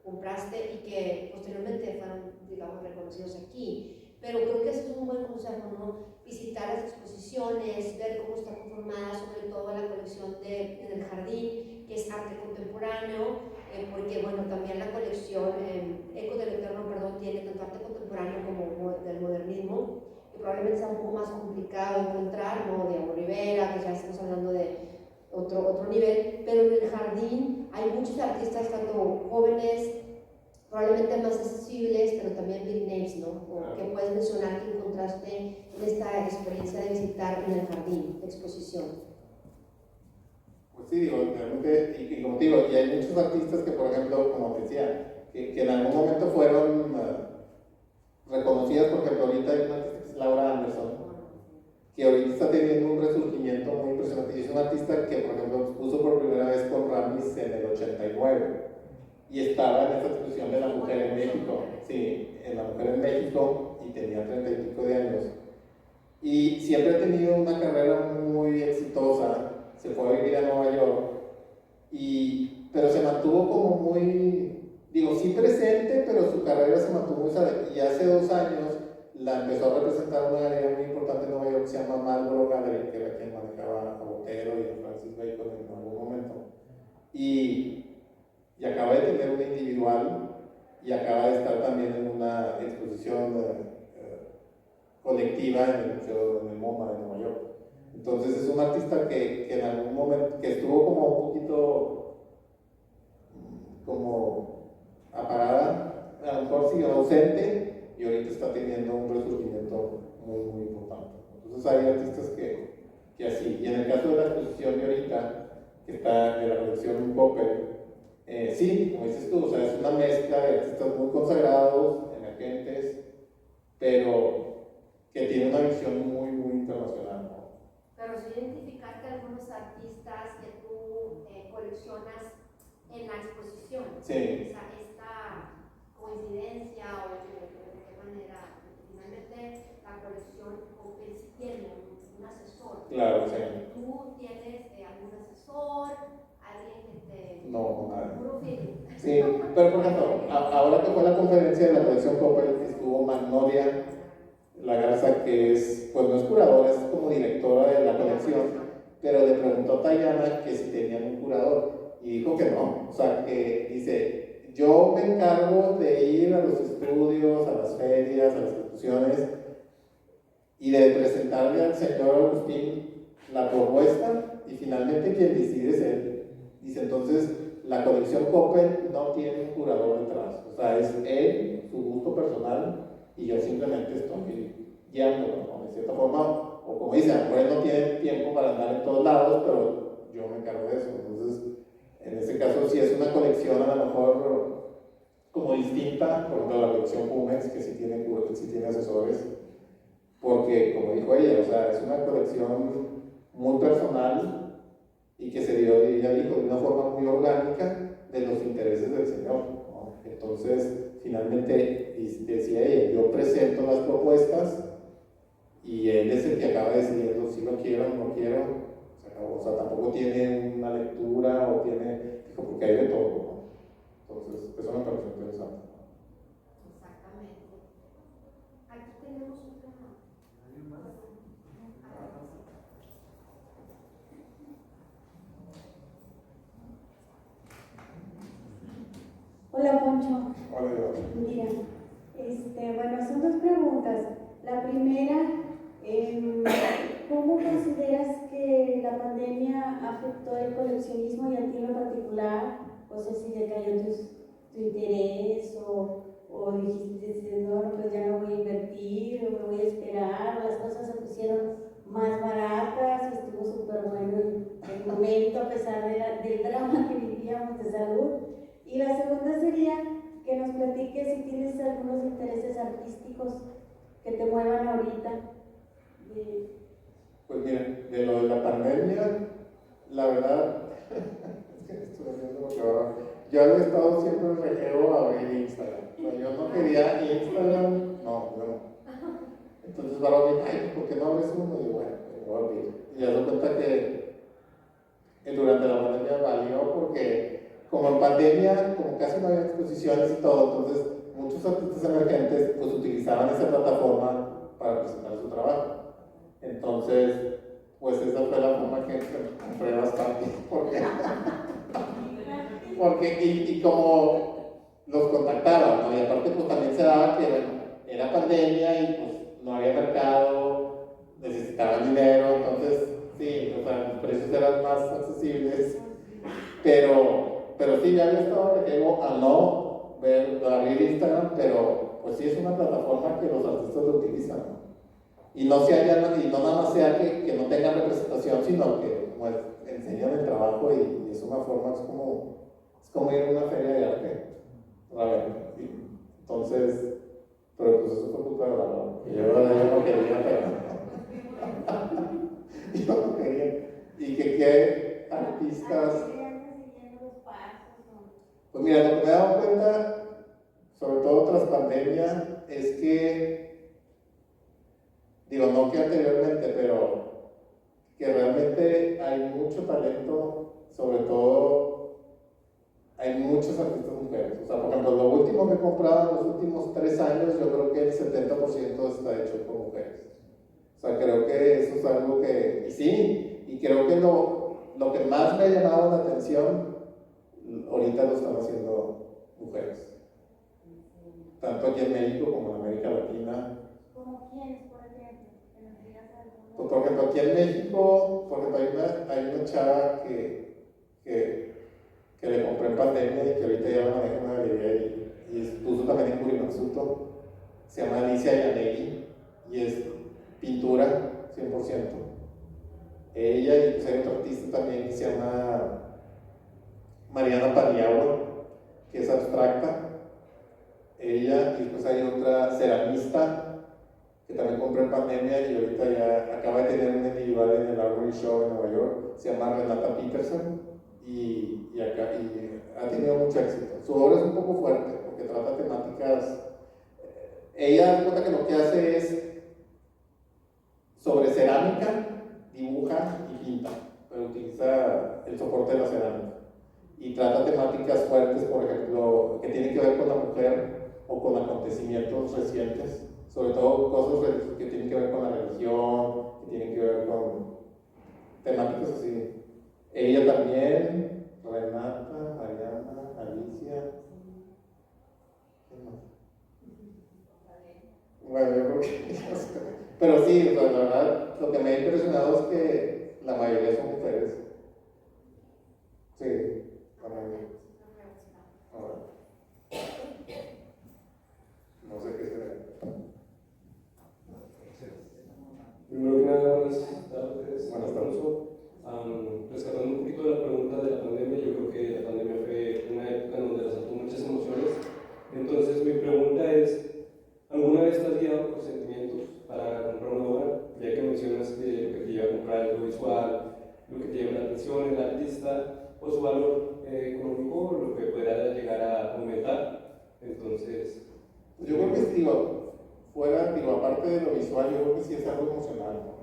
compraste y que posteriormente fueron, digamos, reconocidos aquí. Pero creo que eso es un buen consejo, ¿no? Visitar las exposiciones, ver cómo está conformada, sobre todo la colección en el jardín, que es arte contemporáneo, porque, bueno, también la colección Ecos del Eterno, perdón, tiene tanto arte contemporáneo como del modernismo, que probablemente sea un poco más complicado encontrar, ¿no? De Amo Rivera, que ya estamos hablando de otro nivel, pero en el jardín hay muchos artistas, tanto jóvenes, probablemente más accesibles, pero también big names, ¿no? O que puedes mencionar que encontraste en esta experiencia de visitar en el jardín, de exposición. Pues sí, digo, realmente, y como te digo, y hay muchos artistas que, por ejemplo, como te decía, que en algún momento fueron reconocidas, por ejemplo, ahorita hay una artista que es Laura Anderson, que ahorita está teniendo un resurgimiento muy impresionante, y es una artista que, por ejemplo, puso por primera vez con Ramis en el 89, y estaba en esta exposición de la mujer en México, sí, en la mujer en México, y tenía 30 y pico de años. Y siempre ha tenido una carrera muy exitosa, se fue a vivir a Nueva York, pero se mantuvo como muy, digo, sí presente, pero su carrera se mantuvo muy suave. Y hace 2 años la empezó a representar una galería muy importante en Nueva York que se llama Marlboro Gallery, que era quien manejaba a Botero y a Francis Bacon en algún momento. Y acaba de tener una individual y acaba de estar también en una exposición colectiva en el Museo en el MoMA de Nueva York. Entonces es un artista que en algún momento, que estuvo como un poquito como apagada, a lo mejor sí ausente, y ahorita está teniendo un resurgimiento muy, muy importante. Entonces hay artistas que así, y en el caso de la exposición de ahorita, que está en la colección Coppel, sí, como dices tú, o sea, es una mezcla de artistas muy consagrados, emergentes, pero que tiene una visión muy, muy internacional, ¿no? pero si identificaste algunos artistas que tú coleccionas en la exposición. Sí. O sea, esta coincidencia o de qué manera, finalmente la colección Coppel sí tiene un asesor. Claro, sí. ¿Tú tienes algún asesor? ¿Alguien que te... No, nada. Puro feeling. Sí, pero por ejemplo, ahora que fue la conferencia de la colección Coppel, estuvo Magnolia La Garza, que es, pues no es curadora, es como directora de la colección, pero le preguntó a Tayana que si tenían un curador, y dijo que no. O sea, que dice, yo me encargo de ir a los estudios, a las ferias, a las instituciones, y de presentarle al señor Agustín la propuesta, y finalmente quien decide es él. Dice, entonces, la colección Coppel no tiene un curador detrás, o sea, es él, su gusto personal, y yo simplemente estoy guiándolo, ¿no? De cierta forma, o como dice, a lo mejor él no tiene tiempo para andar en todos lados, pero yo me encargo de eso. Entonces, en ese caso, si es una colección a lo mejor como distinta, por ejemplo, la colección Pumex, que sí tiene asesores, porque, como dijo ella, o sea, es una colección muy personal y que se dio, ella dijo, de una forma muy orgánica de los intereses del Señor, ¿no? Entonces, finalmente, decía ella, yo presento las propuestas y él es el que acaba decidiendo si lo quiero o no quiero. O sea, tampoco tiene una lectura o tiene, dijo, porque hay de todo, ¿no? Entonces, eso me pareció interesante. Exactamente. Aquí tenemos un tema. Hola, Poncho. Hola, Mira, bueno, son dos preguntas. La primera, ¿cómo consideras que la pandemia afectó el coleccionismo y a ti en lo particular? O sea, si decayó tu interés o dijiste, no, pues ya no voy a invertir o me voy a esperar, o las cosas se pusieron más baratas y estuvo súper bueno el momento a pesar del drama que vivíamos de salud. Y la segunda sería que nos platiques si tienes algunos intereses artísticos que te muevan ahorita. Pues mira, de lo de la pandemia, la verdad, es que estoy viendo lo que ahora. Yo había estado siempre en rejego a abrir Instagram. O sea, yo no quería Instagram, no, yo no. Entonces ahora dije, ay, ¿por qué no abres uno? Y bueno, me voy a abrir. Y ya doy cuenta que durante la pandemia valió porque como en pandemia, como casi no había exposiciones y todo, entonces muchos artistas emergentes pues utilizaban esa plataforma para presentar su trabajo. Entonces, pues esa fue la forma que compré bastante, y como los contactaban, ¿no? Y aparte pues también se daba que bueno, era pandemia y pues no había mercado, necesitaban dinero, entonces sí, o sea, los precios eran más accesibles, pero sí, ya había estado rejego a no abrir Instagram, pero pues sí es una plataforma que los artistas lo utilizan, ¿no? Y no nada más sea que no tengan representación, sino que pues, enseñan el trabajo y es una forma, es como ir a una feria de arte, realmente. Entonces, pero pues eso fue culpa de la mano. Yo no quería, pero yo no quería. Y que qué artistas. Pues mira, lo que me he dado cuenta, sobre todo tras pandemia, es que, digo, no que anteriormente, pero que realmente hay mucho talento, sobre todo hay muchos artistas mujeres. O sea, por ejemplo, lo último que he comprado en los últimos 3 años, yo creo que el 70% está hecho por mujeres. O sea, creo que eso es algo que, y sí, y creo que lo que más me ha llamado la atención, ahorita lo están haciendo mujeres. Tanto aquí en México como en América Latina. ¿Cómo quiénes, por ejemplo? Pues, por ejemplo, aquí en México, por ejemplo, hay una chava que le compré en pandemia y que ahorita ya la maneja en una galería y expuso también en Curimansuto. Se llama Alicia Yanegui y es pintura 100%. Ella y pues hay otro artista también que se llama Mariana Paniagua, que es abstracta. Ella y pues hay otra ceramista que también compré en pandemia y ahorita ya acaba de tener un individual en el Armory Show en Nueva York, se llama Renata Peterson y ha tenido mucho éxito. Su obra es un poco fuerte porque trata temáticas, ella cuenta que lo que hace es sobre cerámica, dibuja y pinta, pero utiliza el soporte de la cerámica y trata temáticas fuertes, por ejemplo, que tienen que ver con la mujer o con acontecimientos recientes, sobre todo cosas que tienen que ver con la religión, que tienen que ver con temáticas así. Ella también, Renata, Mariana, Alicia, ¿qué más? Bueno, yo creo que pero sí, la verdad, lo que me ha impresionado es que la mayoría son mujeres. Sí, la mayoría. Ahora, no sé qué será. Primero que nada, buenas tardes. Buenas tardes. Rescatando un poquito de la pregunta de la pandemia, yo creo que la pandemia fue una época en donde resaltó muchas emociones. Entonces, mi pregunta es: ¿alguna vez estás guiado por sentimientos para comprar una obra? Ya que mencionas que lo que te lleva a comprar es lo visual, lo que te llama la atención, el artista o su valor económico, lo que pueda llegar a aumentar. Entonces, Yo creo que aparte de lo visual, yo creo que sí es algo emocional, ¿no?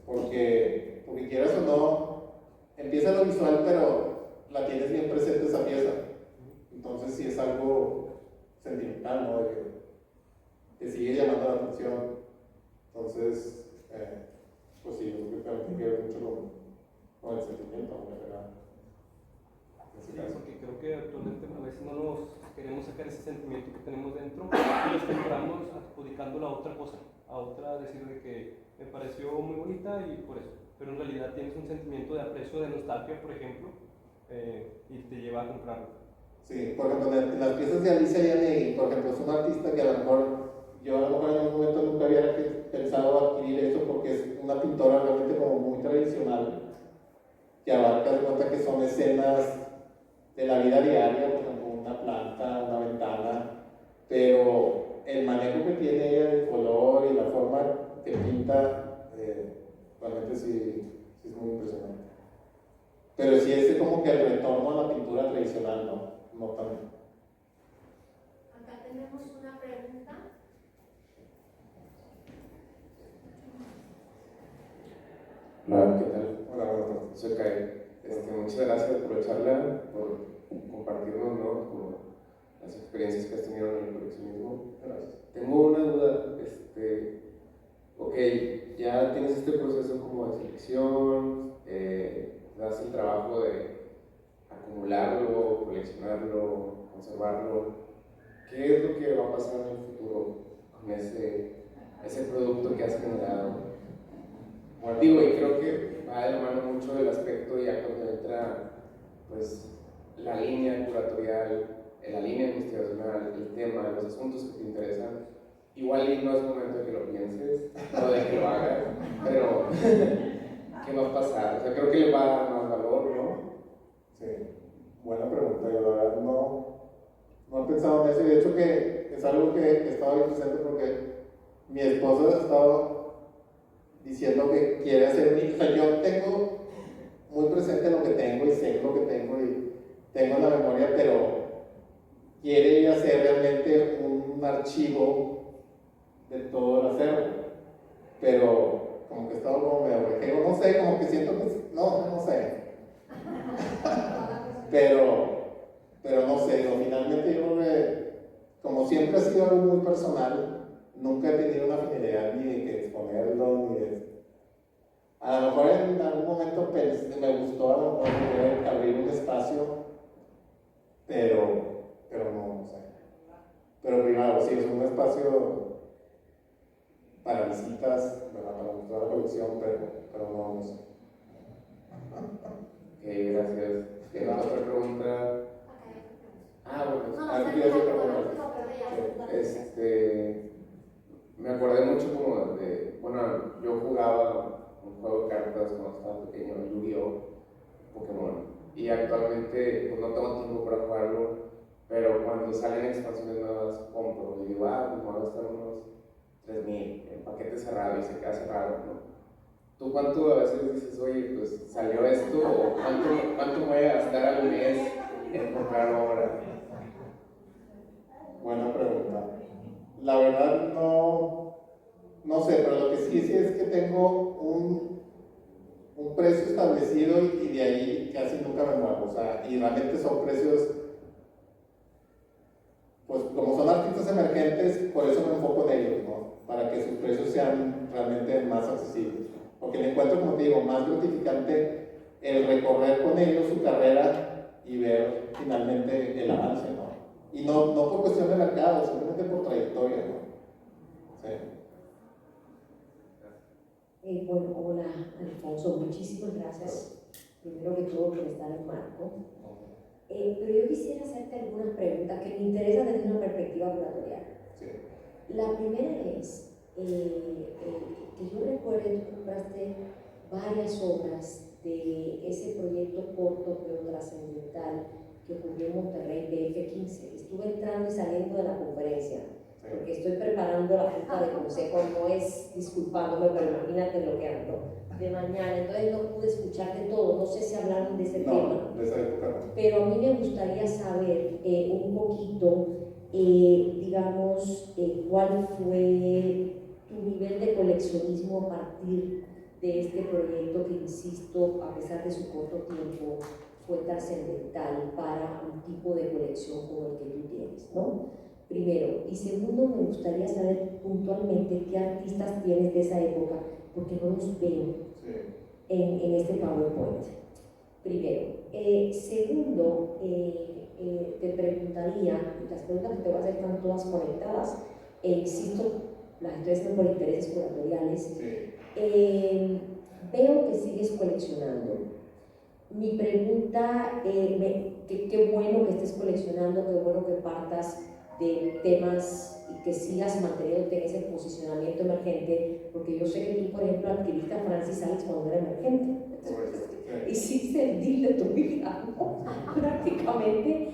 Porque quieras o no, empieza lo visual, pero la tienes bien presente esa pieza. Entonces sí es algo sentimental, ¿no? De que te sigue llamando la atención. Entonces, pues sí, yo creo que también tiene que ver mucho con el sentimiento, ¿no? Sí, porque creo que actualmente a veces no nos queremos sacar ese sentimiento que tenemos dentro y lo compramos adjudicándolo a otra cosa, a otra, decir de que me pareció muy bonita y por eso, pero en realidad tienes un sentimiento de aprecio, de nostalgia, por ejemplo, y te lleva a comprarlo. Sí, por ejemplo, en las piezas de Alicia Yanei, por ejemplo, es un artista que a lo mejor yo en algún momento nunca había pensado adquirir esto porque es una pintora realmente como muy tradicional, que abarca de cuenta que son escenas de la vida diaria, por ejemplo, una planta, una ventana, pero el manejo que tiene ella del color y la forma que pinta, realmente sí es muy impresionante. Pero sí es como que el retorno a la pintura tradicional, no tanto. Acá tenemos una pregunta. Hola, ¿qué tal? Hola, buenas tardes. Soy Kai. Muchas gracias por la charla, por compartirnos, ¿no? Como las experiencias que has tenido en el coleccionismo. Gracias. Tengo una duda. Ok, ya tienes este proceso como de selección, das el trabajo de acumularlo, coleccionarlo, conservarlo. ¿Qué es lo que va a pasar en el futuro con ese producto que has generado? Bueno, digo, y creo que va de la mano mucho del aspecto ya cuando entra pues la línea curatorial, la línea investigacional, el tema, los asuntos que te interesan. Igual y no es momento de que lo pienses, no de que lo hagas, pero ¿qué va a pasar? O sea, creo que le va a dar más valor, ¿no? Sí, buena pregunta. Yo la verdad no he pensado en eso y de hecho que es algo que estaba bien presente porque mi esposa ha estado diciendo que quiere hacer o sea, yo tengo muy presente lo que tengo y sé lo que tengo y tengo en la memoria, pero quiere ella hacer realmente un archivo de todo el acervo, pero como que estaba como medio rejego, no sé, como que siento que no sé, pero no sé, digo, finalmente yo creo que como siempre ha sido algo muy personal, nunca he tenido una afinidad ni de que exponerlo, ni de... A lo mejor en algún momento me gustó a lo mejor poder abrir un espacio, pero no sé. Pero privado, sí, es un espacio para visitas, ¿verdad? Para mostrar la colección, pero no sé. Ok, gracias. ¿Tienes otra pregunta? Bueno, me acordé mucho como bueno, yo jugaba un juego de cartas cuando estaba pequeño, Yu-Gi-Oh, Pokémon, y actualmente pues, no tengo tiempo para jugarlo, pero cuando salen expansiones nuevas compro y digo, pues me voy a gastar unos 3,000 en paquetes cerrado y se queda cerrado, ¿no? ¿Tú cuánto a veces dices, oye, pues salió esto, o cuánto voy a gastar al mes en comprar obra? Buena pregunta. La verdad no sé, pero lo que sí es que tengo un precio establecido y de ahí casi nunca me muevo. O sea, y realmente son precios, pues como son artistas emergentes, por eso me enfoco en ellos, ¿no? Para que sus precios sean realmente más accesibles. Porque me encuentro, como te digo, más gratificante el recorrer con ellos su carrera y ver finalmente el avance, ¿no? Y no por cuestión de mercado, simplemente por trayectoria, ¿no? Sí. Bueno, hola Alfonso, muchísimas gracias primero que todo por estar en Marco. Pero yo quisiera hacerte algunas preguntas que me interesan desde una perspectiva curatorial. Sí. La primera es que yo recuerdo que tú compraste varias obras de ese proyecto corto pero trascendental que ocurrió en Monterrey, BF15. Estuve entrando y saliendo de la conferencia porque estoy preparando la junta de consejo, no es disculpándome, pero imagínate lo que ando de mañana, entonces no pude escuchar de todo, no sé si hablaron de ese tema, de esa época no. pero a mí me gustaría saber un poquito, digamos, cuál fue tu nivel de coleccionismo a partir de este proyecto que, insisto, a pesar de su corto tiempo, fue trascendental para un tipo de colección como el que tú tienes, ¿no? Primero. Y segundo, me gustaría saber puntualmente qué artistas tienes de esa época, porque no los veo en este PowerPoint. Primero. Segundo, te preguntaría, y las preguntas que te voy a hacer están todas conectadas, insisto, las estoy haciendo por intereses curatoriales. Veo que sigues coleccionando. Mi pregunta, qué bueno que estés coleccionando, qué bueno que partas de temas y que sigas manteniéndote en ese posicionamiento emergente, porque yo sé que tú, por ejemplo, adquiriste a Francis Alix cuando era emergente. Hiciste el deal de tu vida, ¿no? Prácticamente.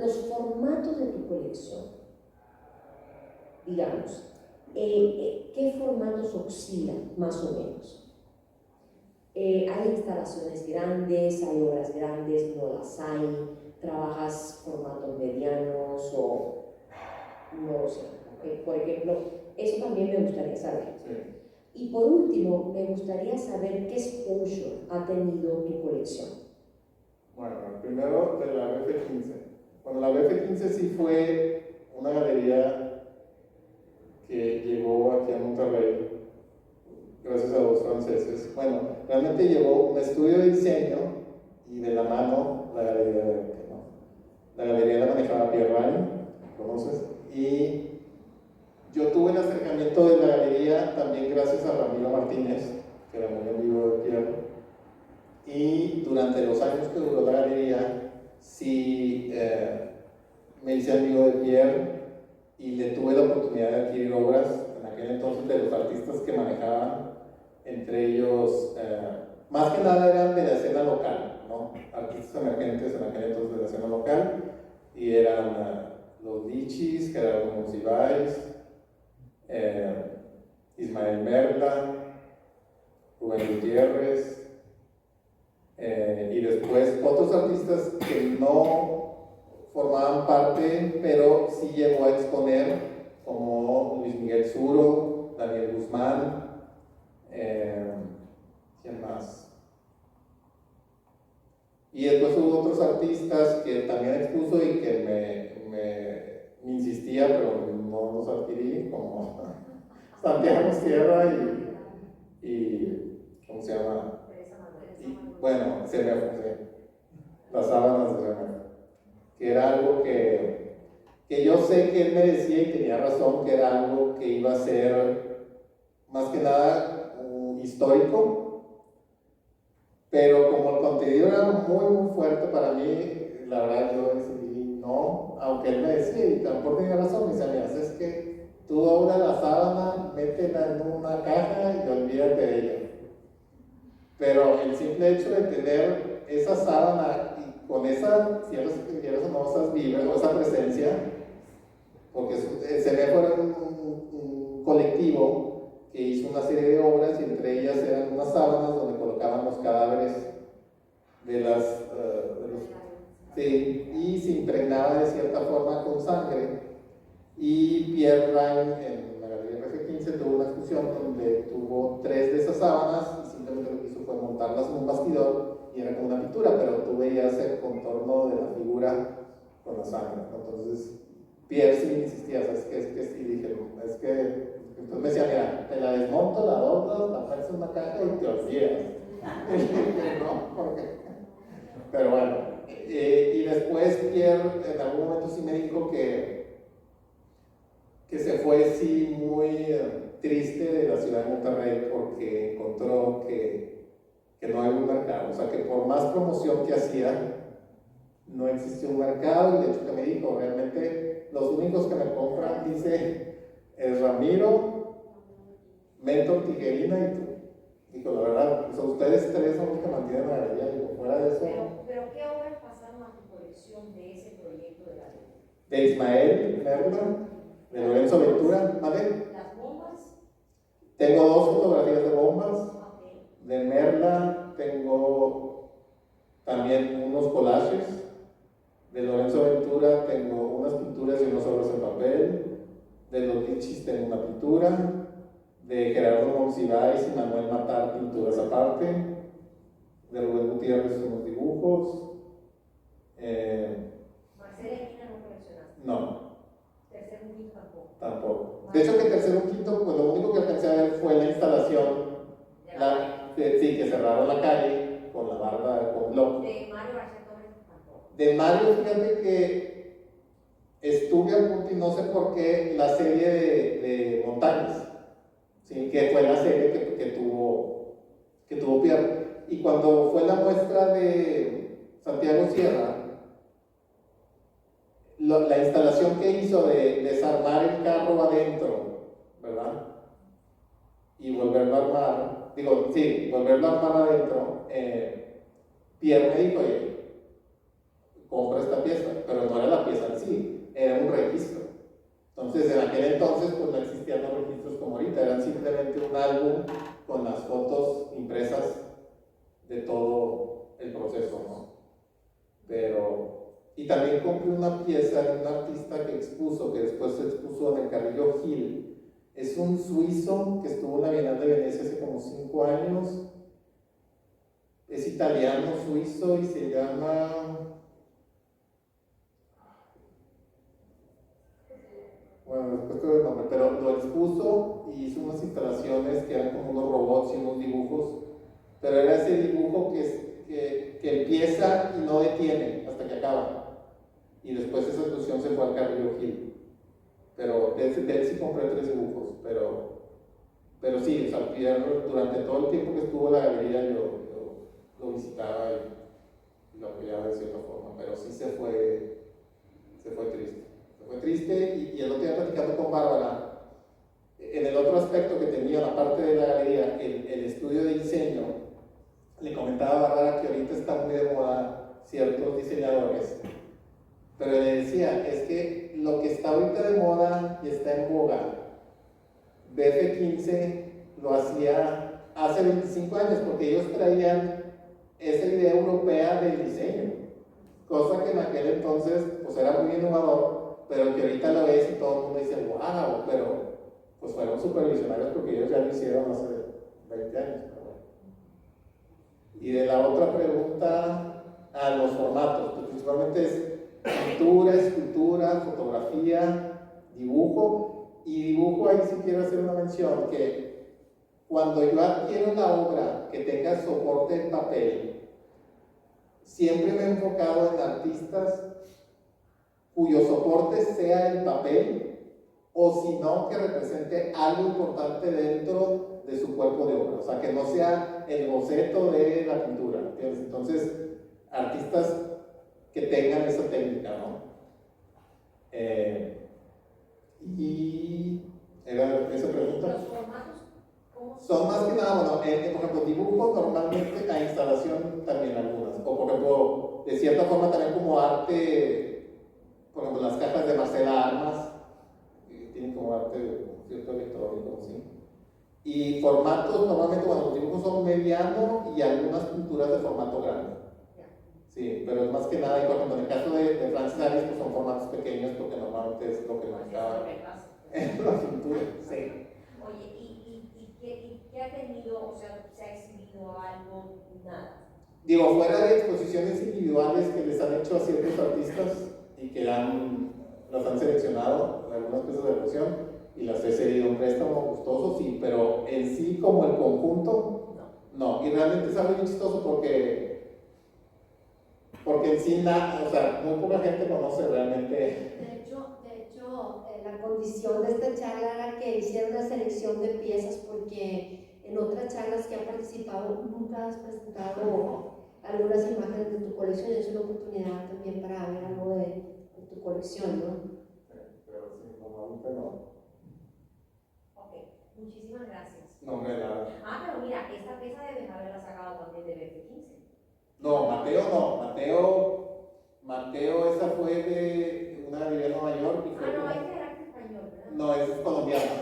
Los formatos de tu colección, digamos, ¿qué formatos oscilan más o menos? Hay instalaciones grandes, hay obras grandes, no las hay, trabajas formatos medianos o no sé, por ejemplo, eso también me gustaría saber. Y por último, me gustaría saber qué exposure ha tenido tu colección. Bueno, primero de la BF15. Bueno, la BF15 sí fue una galería que llegó aquí a Monterrey gracias a dos franceses. Bueno, realmente llevó un estudio de diseño y de la mano la galería de arte, ¿no? La galería la manejaba Pierre Ryan, ¿conoces? Y yo tuve el acercamiento de la galería también gracias a Ramiro Martínez, que era muy amigo de Pierre. Y durante los años que duró la galería, sí me hice amigo de Pierre y le tuve la oportunidad de adquirir obras en aquel entonces de los artistas que manejaban, entre ellos, más que nada eran de la escena local, ¿no? Artistas emergentes en aquel entonces de la escena local, y eran los Lichis, Gerardo Monsiváis, Ismael Merla, Rubén Gutiérrez, y después otros artistas que no formaban parte, pero sí llegó a exponer, como Luis Miguel Suro, Daniel Guzmán, ¿quién más? Y después hubo otros artistas que también expuso y que me insistía, pero no los adquirí, como Santiago Sierra y ¿cómo se llama? Bueno, las sábanas de René, que era algo que yo sé que él me decía y tenía razón, que era algo que iba a ser más que nada histórico, pero como el contenido era muy fuerte para mí, la verdad yo decidí no, aunque él me decía, y tampoco tenía razón, me decía, mira, es que tú dobla la sábana, métela en una caja y olvídate de ella. Pero el simple hecho de tener esa sábana y con esa, si quieres o no, esas vibras o esa presencia, porque se ve por un colectivo que hizo una serie de obras y entre ellas eran unas sábanas donde colocaban los cadáveres de sí, y se impregnaba de cierta forma con sangre. Y Pierre Ryan en la Galería RF15 tuvo una exposición donde tuvo 3 de esas sábanas y simplemente lo que hizo fue montarlas en un bastidor y era como una pintura, pero tú veías el contorno de la figura con la sangre. Entonces Pierre sí insistía, ¿sabes qué? Es que sí, dije, es que... Entonces me decía, mira, te la desmonto, la doblas, la pones en una caja y te olvidas. No, porque... Pero bueno, y después Pierre en algún momento sí me dijo que se fue sí muy triste de la ciudad de Monterrey porque encontró que no hay un mercado, o sea que por más promoción que hacía, no existía un mercado. Y de hecho que me dijo, realmente los únicos que me compran, dice, es Ramiro, Mentor, Tijerina y tú. Dijo, la verdad, o sea, ustedes 3 son los que mantienen la galería. Digo, fuera de eso. Pero ¿qué obras pasaron a tu colección de ese proyecto de galería? De Ismael Merla, de Lorenzo Ventura, ¿vale? ¿Las bombas? Tengo 2 fotografías de bombas. Okay. De Merla tengo también unos collages. De Lorenzo Ventura tengo unas pinturas y unas obras en papel. De los Lichis tengo una pintura. De Gerardo Monsiváis y Manuel Matar, pinturas aparte. De Rubén Gutiérrez, unos dibujos. Marcela no coleccionaste. No. Tercer mundo tampoco. Tampoco. De hecho, que tercero o quinto, pues lo único que alcancé a ver fue la instalación. Sí, que cerraron la calle con la barda, con Block. De Mario García Torres tampoco. De Mario, fíjate que estuve a punto y no sé por qué la serie de Montañas, ¿sí? Que fue la serie que tuvo Pierre. Y cuando fue la muestra de Santiago Sierra, la instalación que hizo de desarmar el carro adentro, ¿verdad? Y volverlo a armar, volverlo a armar adentro, Pierre me dijo, oye, compra esta pieza, pero no era la pieza en sí, era un registro. Entonces, en aquel entonces, pues no existían los registros como ahorita, eran simplemente un álbum con las fotos impresas de todo el proceso, ¿no? Y también compré una pieza de un artista que expuso, que después se expuso en el Carrillo Gil. Es un suizo que estuvo en la Bienal de Venecia hace como 5 años. Es italiano, suizo y se llama... Bueno, después te doy el nombre, pero lo expuso y hizo unas instalaciones que eran como unos robots y unos dibujos. Pero era ese dibujo que empieza y no detiene hasta que acaba. Y después esa exposición se fue al Carrillo Gil. Pero de él sí compré 3 dibujos, pero sí, o sea, Pierre, durante todo el tiempo que estuvo en la galería yo lo visitaba y lo apoyaba de cierta forma, pero sí se fue triste. Se fue triste y el otro día platicando con Bárbara, en el otro aspecto que tenía la parte de la galería, el estudio de diseño, le comentaba a Bárbara que ahorita está muy de moda ciertos diseñadores. Pero le decía, es que lo que está ahorita de moda y está en boga, BF15 lo hacía hace 25 años, porque ellos traían esa idea europea del diseño, cosa que en aquel entonces pues era muy innovador, pero que ahorita lo ves y todo el mundo dice, wow, pero pues fueron supervisionarios porque ellos ya lo hicieron hace 20 años. Pero bueno. Y de la otra pregunta, a los formatos, pues principalmente es pintura, escultura, fotografía, dibujo. Y dibujo, ahí sí quiero hacer una mención, que cuando yo adquiero la obra que tenga soporte en papel, siempre me he enfocado en artistas cuyo soporte sea el papel, o si no, que represente algo importante dentro de su cuerpo de obra, o sea, que no sea el boceto de la pintura, ¿entiendes? Entonces, artistas que tengan esa técnica, ¿no? Y era esa pregunta. ¿Los formatos cómo Son más que nada, bueno, por ejemplo, dibujo normalmente a instalación también algunas, o por ejemplo, de cierta forma también como arte, por ejemplo, las cajas de Marcela Armas, tienen como arte cierto electrónico, ¿sí? Y formatos, normalmente cuando los dibujos son mediano y algunas pinturas de formato grande. Sí, pero es más que nada, y por ejemplo, en el caso de Francis Alice, pues son formatos pequeños porque normalmente es lo que nos está en la pintura. Sí. Oye, ¿y qué ha tenido, o sea, se ha exhibido algo? Nada. Digo, fuera de exposiciones individuales que les han hecho a ciertos artistas y que los han seleccionado en algunas piezas de evolución y las he cedido un préstamo gustoso, sí, pero en sí como el conjunto, no. Y realmente es algo muy chistoso porque en sí, o sea, muy poca gente conoce realmente. De hecho, la condición de esta charla era que hiciera una selección de piezas porque en otras charlas que ha participado nunca has presentado algunas imágenes de tu colección y es una oportunidad también para ver algo de tu colección, ¿no? Pero sí, normalmente no. Ok, muchísimas gracias. No, hombre, nada. Pero mira, esta pieza debes haberla sacado también de BF15. No, Mateo no. Mateo, esa fue de una galería de Nueva York. Y fue No, esta era arte español, ¿verdad? No, esa es colombiana.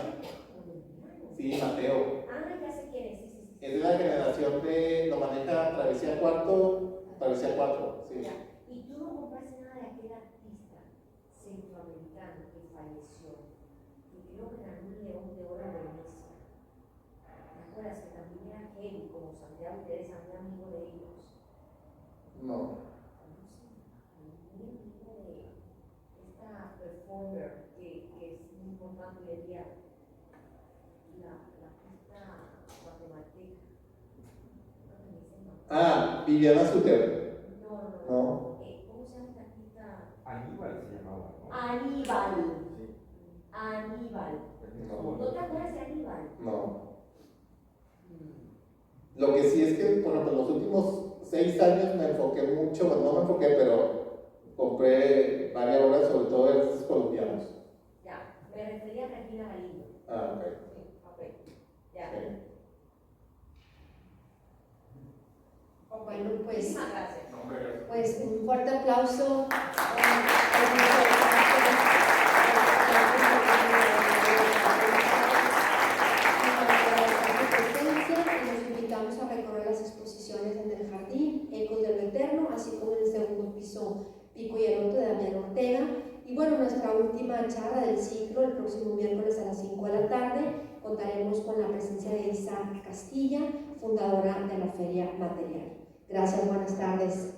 Sí, Mateo. Ya sé quién es, sí. Es de la generación de, lo maneja Travesía 4, sí. Ya. ¿Y tú no compraste nada de aquel artista centroamericano que falleció? Y creo que ganó un León de Oro en Venecia. ¿Te acuerdas que también era heavy, como Santiago y Teresa, muy amigo de ellos? No. Muy amigo de esta performer que es muy importante hoy en día, la artista guatemalteca. Viviana Suter. No. No. ¿Cómo se llama esta artista? Aníbal se llamaba, ¿no? Aníbal. Sí. Aníbal. No. ¿No te acuerdas de Aníbal? No. Lo que sí es que, por ejemplo, en los últimos 6 años me enfoqué mucho, bueno, no me enfoqué, pero compré varias obras, sobre todo de artistas colombianos. Ya, me refería a Regina Galindo. Ok. Sí, ok. Ya. Sí. Bueno, pues, Muchísimas gracias. pues un fuerte aplauso. Los invitamos a recorrer las exposiciones en el jardín, Ecos de lo Eterno, así como en el segundo piso Pico y Eroto de Damián Ortega. Y bueno, nuestra última charla del ciclo, el próximo miércoles a las 5 de la tarde, contaremos con la presencia de Isa Castilla, fundadora de la Feria Material. Gracias, buenas tardes.